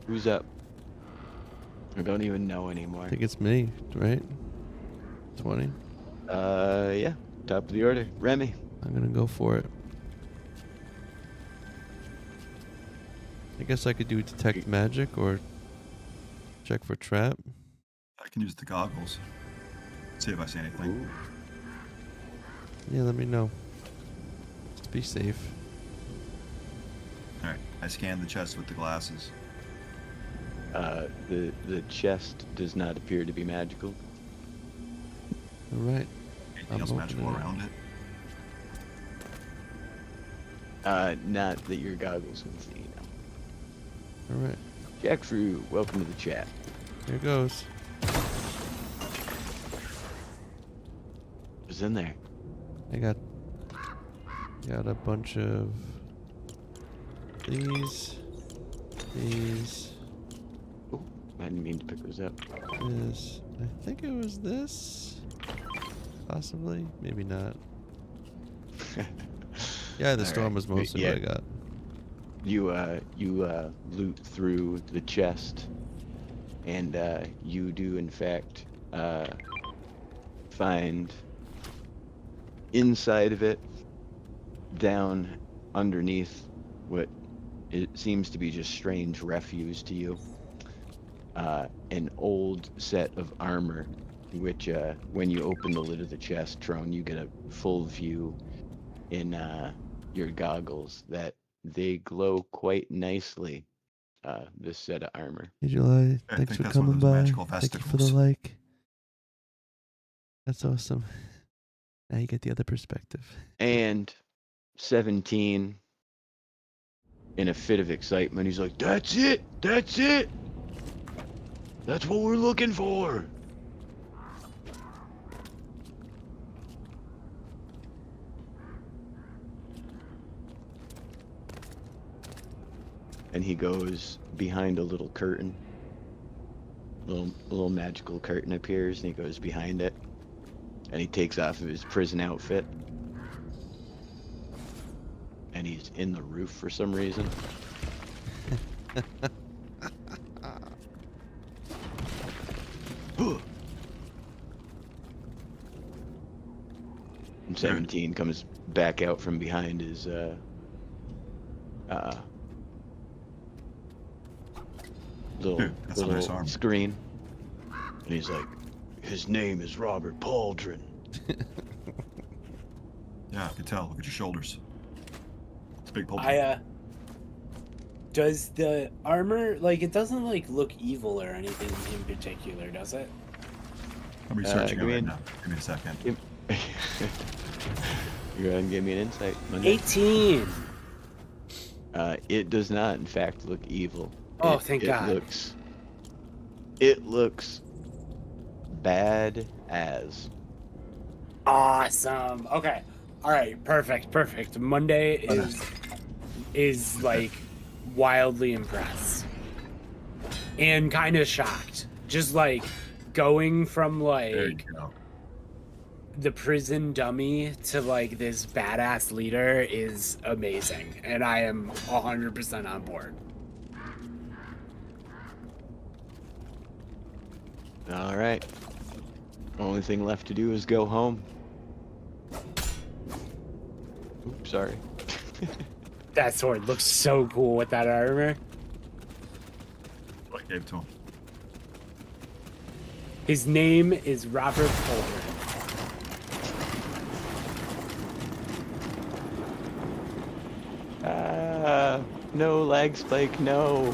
C: Who's up? I don't even know anymore.
D: I think it's me, right? 20.
C: Yeah. Top of the order. Remy.
D: I'm gonna go for it. I guess I could do detect magic or check for trap.
E: I can use the goggles. See if I see anything.
C: Ooh.
D: Yeah, let me know. Just be safe.
E: All right. I scanned the chest with the glasses.
C: The chest does not appear to be magical.
D: All right.
E: Anything else magical
D: opening it.
E: around it?
C: Not that your goggles can see. No.
D: All right.
C: Jack Frew, welcome to the chat.
D: Here goes.
C: What's in there?
D: I got a bunch of these.
C: Oh, I didn't mean to pick those up.
D: This. I think it was this. Possibly. Maybe not. Yeah, the
C: All
D: storm
C: right.
D: was mostly
C: Yeah.
D: what I got.
C: You loot through the chest, and you do in fact find inside of it, down underneath what it seems to be just strange refuse to you, an old set of armor, which when you open the lid of the chest, Trone, you get a full view in your goggles that they glow quite nicely. This set of armor.
D: Hey July,
E: I
D: thanks
E: think
D: for
E: that's one of
D: coming
E: those
D: by.
E: magical
D: Thank you for the
E: vesticles.
D: like. That's awesome. Now you get the other perspective.
C: And 17, in a fit of excitement, he's like, "That's it! That's it! That's what we're looking for!" And he goes behind a little curtain. A little magical curtain appears, and he goes behind it. And he takes off of his prison outfit. And he's in the roof for some reason. And 17 comes back out from behind his little
E: Dude, that's a nice
C: little
E: armor.
C: screen, and he's like, "His name is Robert Pauldron."
E: Yeah, I can tell. Look at your shoulders. It's a big pull.
A: Does the armor, like, it doesn't, like, look evil or anything in particular, does it?
E: I'm researching it
C: give me
E: right
C: an-
E: now. Give me a second.
C: You go ahead and give me an insight, Monday.
A: 18.
C: It does not, in fact, look evil.
A: Oh, thank
C: it
A: God.
C: It looks bad as.
A: Awesome. Okay. All right. Perfect. Monday is like wildly impressed and kind of shocked. Just like going from
E: There you
A: like
E: go.
A: the prison dummy to like this badass leader is amazing, and I am 100% on board.
C: All right. Only thing left to do is go home. Oops, sorry.
A: That sword looks so cool with that armor.
E: What I gave to him.
A: His name is Robert Pauldron.
C: No lag spike, no.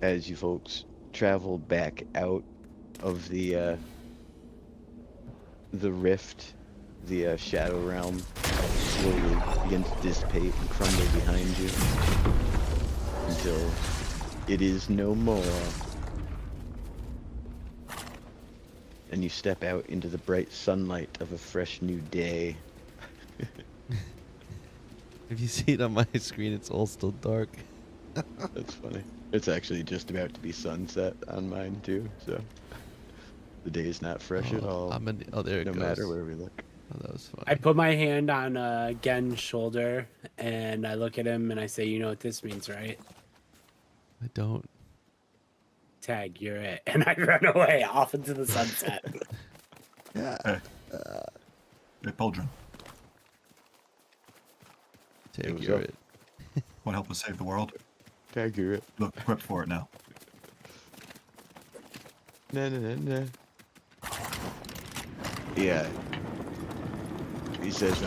C: As you folks travel back out of the rift, the shadow realm slowly begins to dissipate and crumble behind you until it is no more. And you step out into the bright sunlight of a fresh new day.
D: If you see it on my screen, it's all still dark.
C: That's funny. It's actually just about to be sunset on mine too, so the day is not fresh at all.
D: There it
C: no
D: goes.
C: matter where we look.
D: Oh, that was funny.
A: I put my hand on Gen's shoulder and I look at him and I say, "You know what this means, right?"
D: I don't.
A: Tag, you're it. And I run away off into the sunset.
D: Yeah.
E: Hey. Hey, Pauldron.
C: Hey,
D: Take
C: what's
D: your
C: up?
D: it.
E: Want to help us save the world?
C: Tag you it.
E: Look, equipped for it now.
C: Nah. Yeah. He says,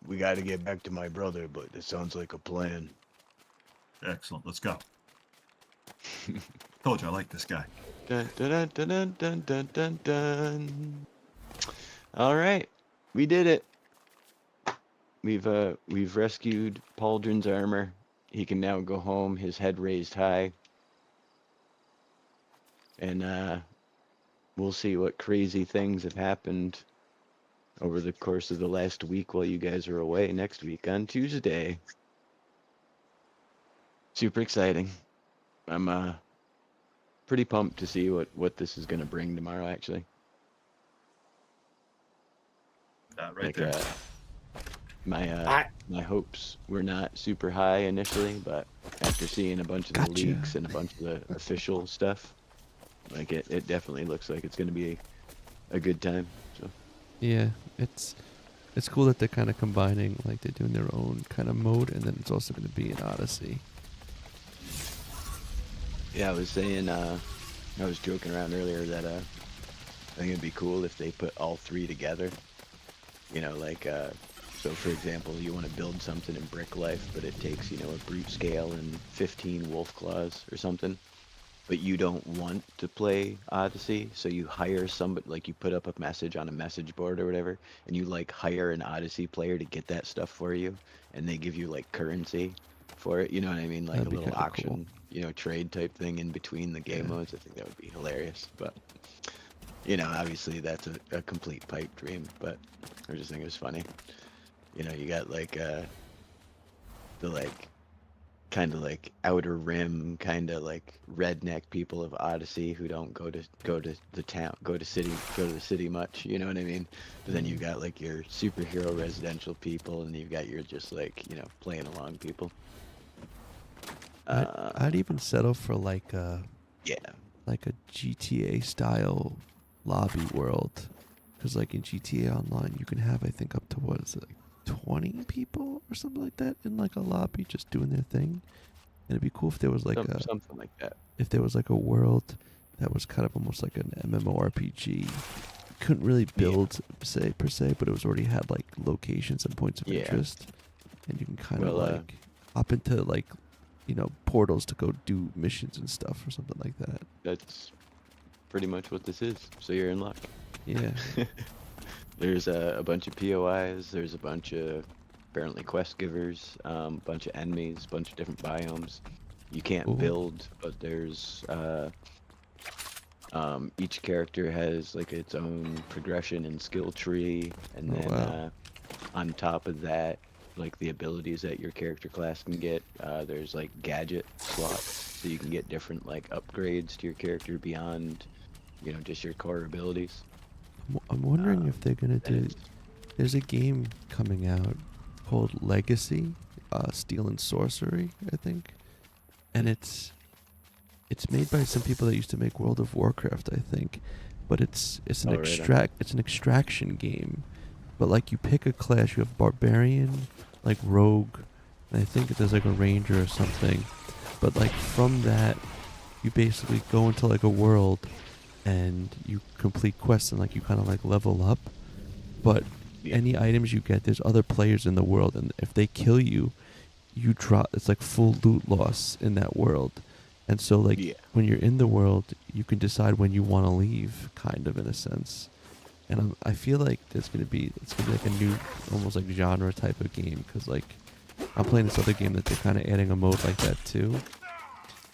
C: we gotta get back to my brother, but it sounds like a plan.
E: Excellent. Let's go. Told you I like this guy.
C: Dun, dun, dun, dun, dun, dun, dun, dun. All right, we did it. We've rescued Pauldron's armor. He can now go home, his head raised high. And we'll see what crazy things have happened over the course of the last week while you guys are away next week on Tuesday. Super exciting. I'm pretty pumped to see what this is gonna bring tomorrow, actually.
E: Right there.
C: My hopes were not super high initially, but after seeing a bunch of the
D: Gotcha.
C: leaks and a bunch of the official stuff, like it definitely looks like it's gonna be a good time. So
D: Yeah, it's cool that they're kind of combining, like they're doing their own kind of mode, and then it's also going to be an Odyssey.
C: yeah, I was saying, I was joking around earlier that I think it'd be cool if they put all three together. You know, like so for example, you want to build something in Brick Life, but it takes, you know, a brute scale and 15 wolf claws or something. But you don't want to play Odyssey, so you hire somebody, like you put up a message on a message board or whatever, and you like hire an Odyssey player to get that stuff for you, and they give you like currency for it, you know what I mean? Like
D: That'd
C: a
D: be
C: little
D: kinda
C: auction,
D: cool.
C: you know, trade type thing in between the game
D: Yeah.
C: modes. I think that would be hilarious, but you know, obviously that's a complete pipe dream, but I just think it was funny. You know, you got like the like kind of like outer rim, kind of like redneck people of Odyssey who don't go to the town, go to the city much. You know what I mean? But then you've got like your superhero residential people, and you've got your just like playing along people.
D: I'd even settle for like a
C: Yeah.
D: GTA style lobby world, because like in GTA Online you can have, I think, up to what is it, like 20 people or something like that in like a lobby just doing their thing. And it'd be cool if there was like
C: Something like that.
D: if there was like a world that was kind of almost like an MMORPG. You couldn't really build per se, but it was already had like locations and points of
C: Yeah.
D: interest, and you can kind of
C: Well,
D: like hop into like portals to go do missions and stuff or something like that.
C: That's pretty much what this is. So you're in luck.
D: Yeah.
C: There's a bunch of POIs. There's a bunch of apparently quest givers, a bunch of enemies, a bunch of different biomes. You can't
D: Ooh.
C: build, but there's each character has like its own progression and skill tree, and then
D: wow.
C: on top of that, like the abilities that your character class can get, there's like gadget slots, so you can get different like upgrades to your character beyond, just your core abilities.
D: I'm wondering if they're gonna
C: And
D: do.
C: it's-
D: There's a game coming out called Legacy, Steel and Sorcery, I think, and it's made by some people that used to make World of Warcraft, I think, but it's an
C: Oh, right on.
D: it's an extraction game, but like you pick a class, you have barbarian, like rogue, and I think there's like a ranger or something, but like from that, you basically go into like a world, and you complete quests and like you kind of like level up, but
C: Yeah.
D: any items you get, there's other players in the world, and if they kill you, you drop. It's like full loot loss in that world, and so like
C: Yeah.
D: when you're in the world, you can decide when you want to leave, kind of in a sense. And I feel like it's gonna be like a new, almost like genre type of game, because like I'm playing this other game that they're kind of adding a mode like that too.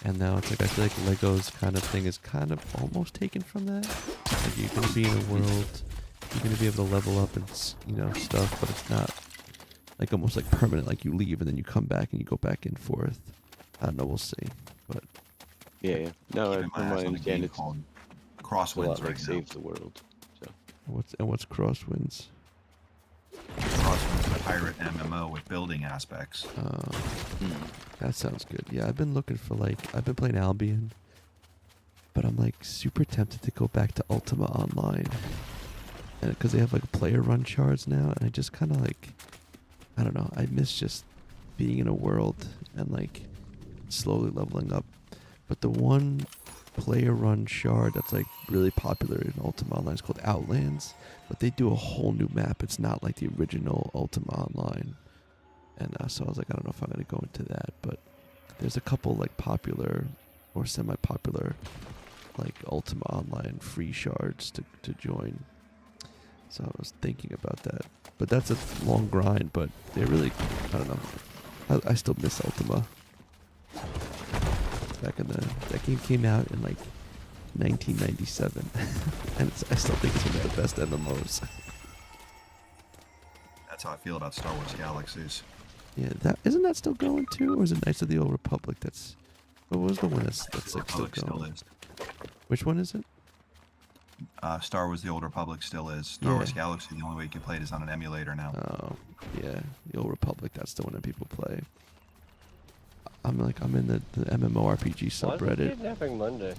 D: And now it's like I feel like Lego's kind of thing is kind of almost taken from that. Like you're gonna be in a world, you're gonna be able to level up and stuff, but it's not like almost like permanent. Like you leave and then you come back and you go back and forth. I don't know. We'll see. But
C: Yeah. No,
E: Keep in
C: from
E: mind,
C: what I
E: that's on a
C: understand,
E: game
C: it's
E: called
C: a
E: Crosswinds
C: lot like
E: right now.
C: Save the World. So
D: what's Crosswinds?
E: Crosswinds is a pirate MMO with building aspects.
D: That sounds good. Yeah, I've been looking for I've been playing Albion, but I'm like super tempted to go back to Ultima Online, and because they have like player run shards now, and I just kind of like, I don't know, I miss just being in a world and like slowly leveling up. But the one player run shard that's like really popular in Ultima Online is called Outlands, but they do a whole new map. It's not like the original Ultima Online. And so I was like, I don't know if I'm going to go into that, but there's a couple like popular or semi-popular like Ultima Online free shards to join. So I was thinking about that. But that's a long grind, but they really, I don't know. I still miss Ultima. Back in that game came out in like 1997. And I still think it's one of the best MMOs.
E: That's how I feel about Star Wars Galaxies.
D: Yeah, that isn't that still going too, or is it Knights of the Old Republic? What was the one that's like still
E: Republic still
D: going?
E: is.
D: Which one is it?
E: Star Wars: The Old Republic still is. Star
D: Yeah.
E: Wars Galaxy, the only way you can play it is on an emulator now.
D: Oh, yeah, the Old Republic. That's the one that people play. I'm in the MMORPG
B: Why is
D: subreddit.
B: it kidnapping Monday?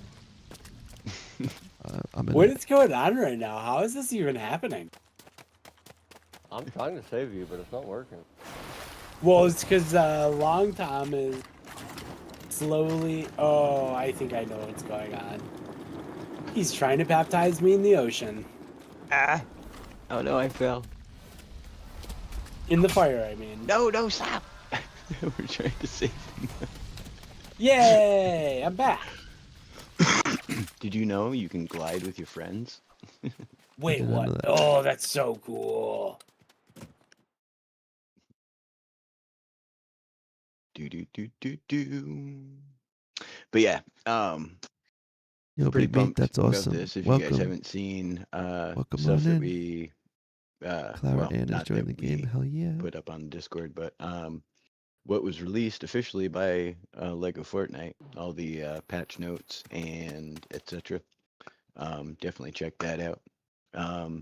D: I'm in
A: What
D: the-
A: is going on right now? How is this even happening?
B: I'm trying to save you, but it's not working.
A: Well, it's because Long Tom is slowly. Oh, I think I know what's going on. He's trying to baptize me in the ocean.
C: Ah! Oh no, I fell.
A: In the fire, I mean.
C: No, stop! We're trying to save him.
A: Yay! I'm back.
C: Did you know you can glide with your friends?
A: Wait,
D: didn't know
A: what?
D: that.
A: Oh, that's so cool.
C: Do. But yeah,
D: Yo,
C: pretty
D: big mate,
C: pumped
D: that's
C: about
D: awesome.
C: this. If you
D: Welcome.
C: guys haven't seen
D: Welcome
C: stuff
D: on
C: that
D: in.
C: we
D: Clara Ann is
C: not
D: joining
C: that
D: the game.
C: we
D: Hell yeah.
C: put up on Discord, but what was released officially by Lego Fortnite, all the patch notes and etc. Definitely check that out.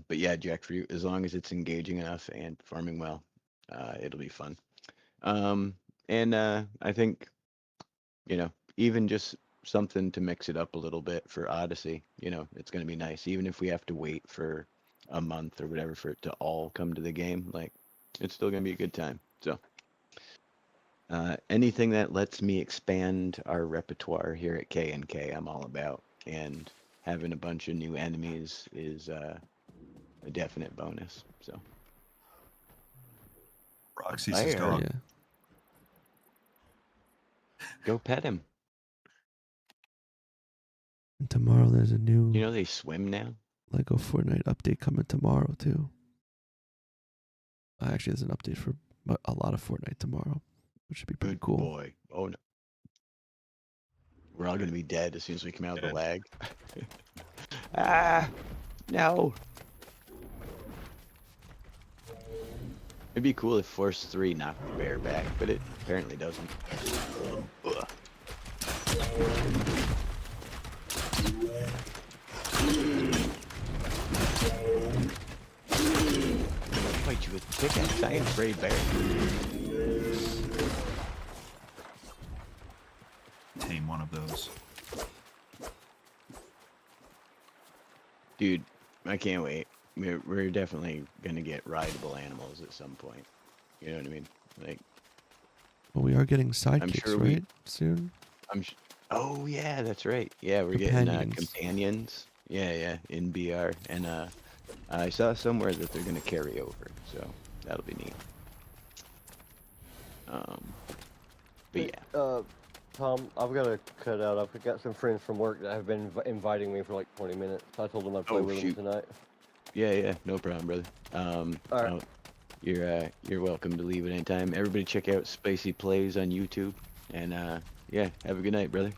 C: But yeah, jackfruit, as long as it's engaging enough and performing well, it'll be fun. And I think, even just something to mix it up a little bit for Odyssey, it's going to be nice. Even if we have to wait for a month or whatever for it to all come to the game, like, it's still going to be a good time. So, anything that lets me expand our repertoire here at K&K, I'm all about. And having a bunch of new enemies is a definite bonus. So,
E: Roxy's
C: I
E: his
C: heard
E: dog.
D: Yeah.
C: go pet him.
D: And tomorrow there's a new
C: You know they swim now.
D: Lego Fortnite update coming tomorrow too. Actually, there's an update for a lot of Fortnite tomorrow, which should be pretty
C: Good
D: cool.
C: boy. Oh no. We're all gonna be dead as soon as we come out of the lag. Ah, no. It'd be cool if Force 3 knocked the bear back, but it apparently doesn't. Ugh. Fight you with a pickaxe. I ain't afraid, bear.
E: Tame one of those.
C: Dude, I can't wait. We're definitely gonna get rideable animals at some point. You know what I mean? Like,
D: Well, we are getting sidekicks,
C: sure we-
D: right? Soon.
C: oh yeah, that's right. Yeah, we're getting
D: Companions.
C: companions. Yeah, in BR, and I saw somewhere that they're gonna carry over, so that'll be neat. But yeah,
B: Tom, I've got to cut out. I've got some friends from work that have been inviting me for like 20 minutes. I told them I'd play
C: Oh,
B: with
C: shoot.
B: them tonight.
C: yeah, no problem, brother.
B: All right.
C: You're welcome to leave at any time. Everybody check out Spicy Plays on YouTube, and yeah, have a good night, brother.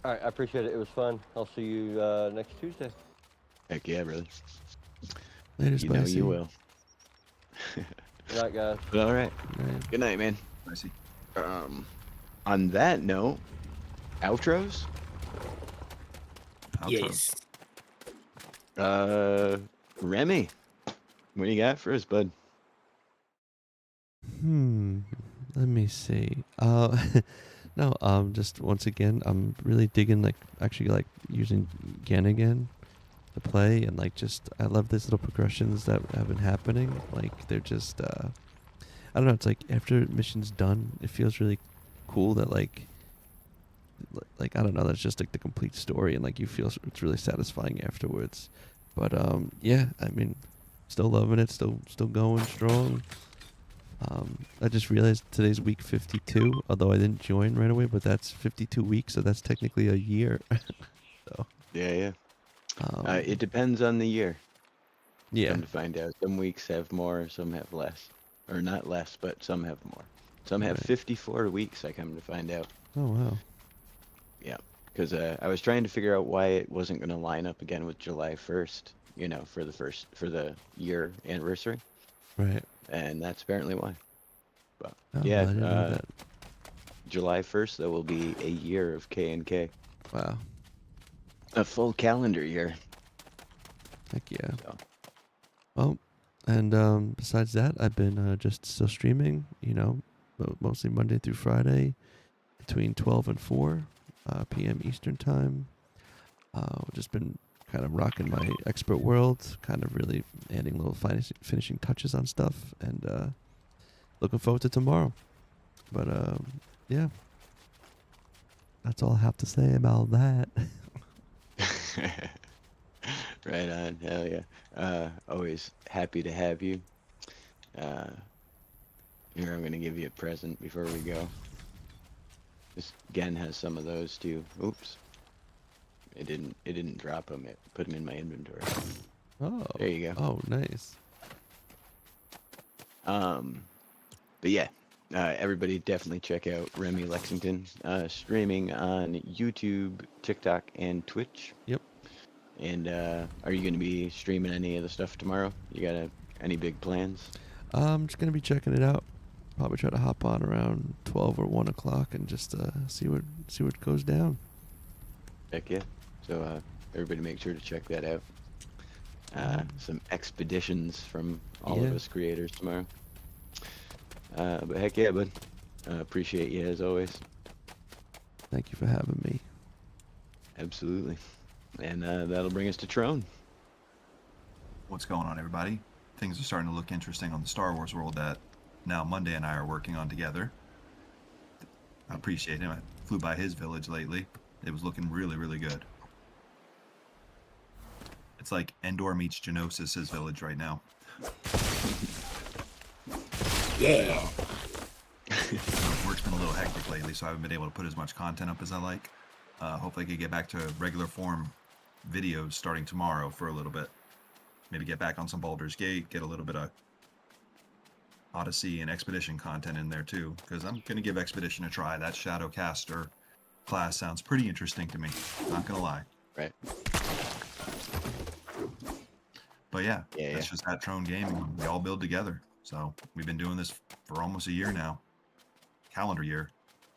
B: All right, I appreciate it. It was fun. I'll see you next Tuesday.
C: Heck yeah, brother.
D: Later,
C: You know
D: Spicy.
C: you will.
B: Good night, guys.
C: But all right,
D: Right.
C: good night, man.
E: I see.
C: On that note, outros.
E: Outros.
A: Yes.
C: Remy, what do you got for us, bud?
D: Let me see. No, just once again, I'm really digging actually using Gen again to play, and I love these little progressions that have been happening. Like they're just I don't know, it's like after mission's done, it feels really cool that like I don't know, that's just like the complete story, and like you feel it's really satisfying afterwards. But yeah, I mean, still loving it, still going strong. I just realized today's week 52, although I didn't join right away, but that's 52 weeks, so that's technically a year. So,
C: Yeah.
D: um,
C: It depends on the year.
D: yeah,
C: Come to find out, some weeks have more, some have less, or not less, but some have more. Some have
D: Right.
C: 54 weeks. I come to find out.
D: oh wow,
C: Yeah, because I was trying to figure out why it wasn't going to line up again with July 1st. For the year anniversary,
D: right.
C: and that's apparently why. But
D: Oh,
C: yeah,
D: I didn't know that.
C: July 1st, that will be a year of K&K.
D: Wow,
C: A full calendar year.
D: heck yeah.
C: So,
D: Well, and besides that, I've been just still streaming, mostly Monday through Friday between 12 and 4 p.m. Eastern time. Just been kind of rocking my expert world, kind of really adding little finishing touches on stuff, and looking forward to tomorrow. But yeah, that's all I have to say about that.
C: right on, hell yeah. Always happy to have you. Here, I'm gonna give you a present before we go. This Gen has some of those too. Oops. It didn't drop them. It put them in my inventory.
D: Oh,
C: There you go.
D: Oh, nice.
C: But yeah, everybody definitely check out Remy Lexington, streaming on YouTube, TikTok, and Twitch.
D: Yep.
C: And are you gonna be streaming any of the stuff tomorrow? You got any big plans?
D: I'm just gonna be checking it out. Probably try to hop on around 12 or 1 o'clock and just see what goes down.
C: Heck yeah. So everybody make sure to check that out. Some expeditions from all of
D: Yeah.
C: us creators tomorrow. But heck yeah, bud. Appreciate you as always.
D: Thank you for having me.
C: Absolutely. And that'll bring us to Trone.
E: What's going on, everybody? Things are starting to look interesting on the Star Wars world that now Monday and I are working on together. I appreciate him. I flew by his village lately. It was looking really, really good. It's like Endor meets Geonosis' village right now.
A: Yeah.
E: Work's been a little hectic lately, so I haven't been able to put as much content up as I like. Hopefully I can get back to regular form videos starting tomorrow for a little bit. Maybe get back on some Baldur's Gate, get a little bit of Odyssey and Expedition content in there too, because I'm going to give Expedition a try. That Shadowcaster class sounds pretty interesting to me, not going to lie.
C: Right.
E: But yeah,
C: Yeah,
E: that's just that Trone game, and we all build together. So we've been doing this for almost a year now. Calendar year.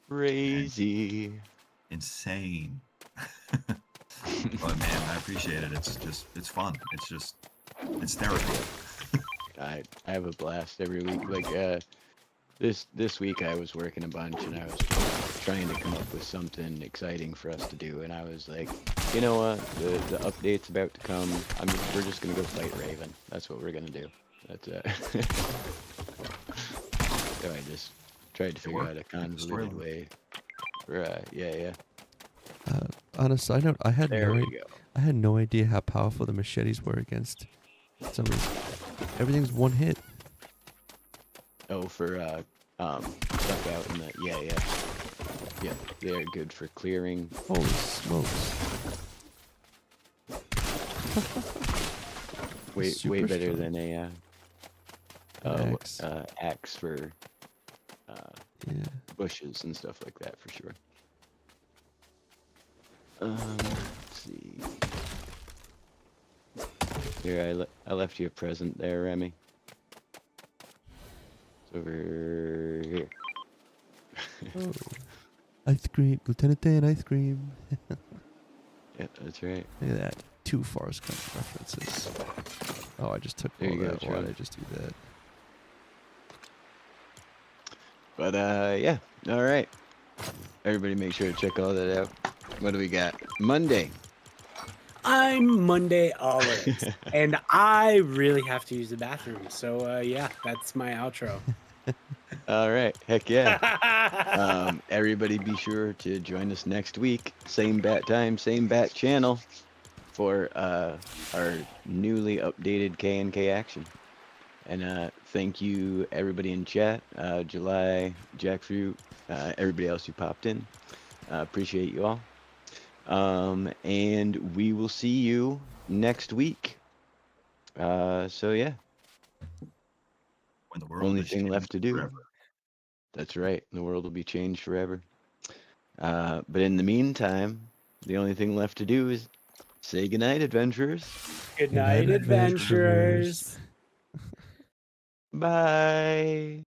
C: Crazy.
E: Insane. But man, I appreciate it. It's fun. It's therapy.
C: I have a blast every week. Like this week I was working a bunch and I was trying to come up with something exciting for us to do, and I was like, you know what, the update's about to come. We're just gonna go fight Raven. That's what we're gonna do. That's so I just tried to figure out a convoluted way for yeah.
D: On a side note, I had
C: There we go.
D: I had no idea how powerful the machetes were against zombies. Everything's one hit.
C: Oh, for stuff out in the yeah, they're good for clearing.
D: Holy smokes!
C: Way
D: Super
C: better
D: strong.
C: than a
D: Axe.
C: axe for
D: Yeah.
C: bushes and stuff like that, for sure. Let's see. Here, I left you a present there, Remy. It's over here.
D: Oh. Ice cream, Lieutenant Dan, ice cream.
C: Yeah, that's right.
D: Look at that. 2 Forrest Gump references. Oh, I just took
C: There
D: all
C: you go,
D: that. Why
C: Sean.
D: did I just do that?
C: But yeah, all right. Everybody, make sure to check all that out. What do we got? Monday.
A: I'm Monday Olives, and I really have to use the bathroom. So yeah, that's my outro.
C: All right, heck yeah. Everybody be sure to join us next week, same bat time, same bat channel, for our newly updated K&K action. And thank you everybody in chat, July, Jackfruit, everybody else who popped in. Appreciate you all. And we will see you next week. So yeah,
E: When the world
C: only
E: is
C: thing left to do.
E: forever.
C: That's right. The world will be changed forever. But in the meantime, the only thing left to do is say goodnight, adventurers.
A: Good night, adventurers.
C: Bye.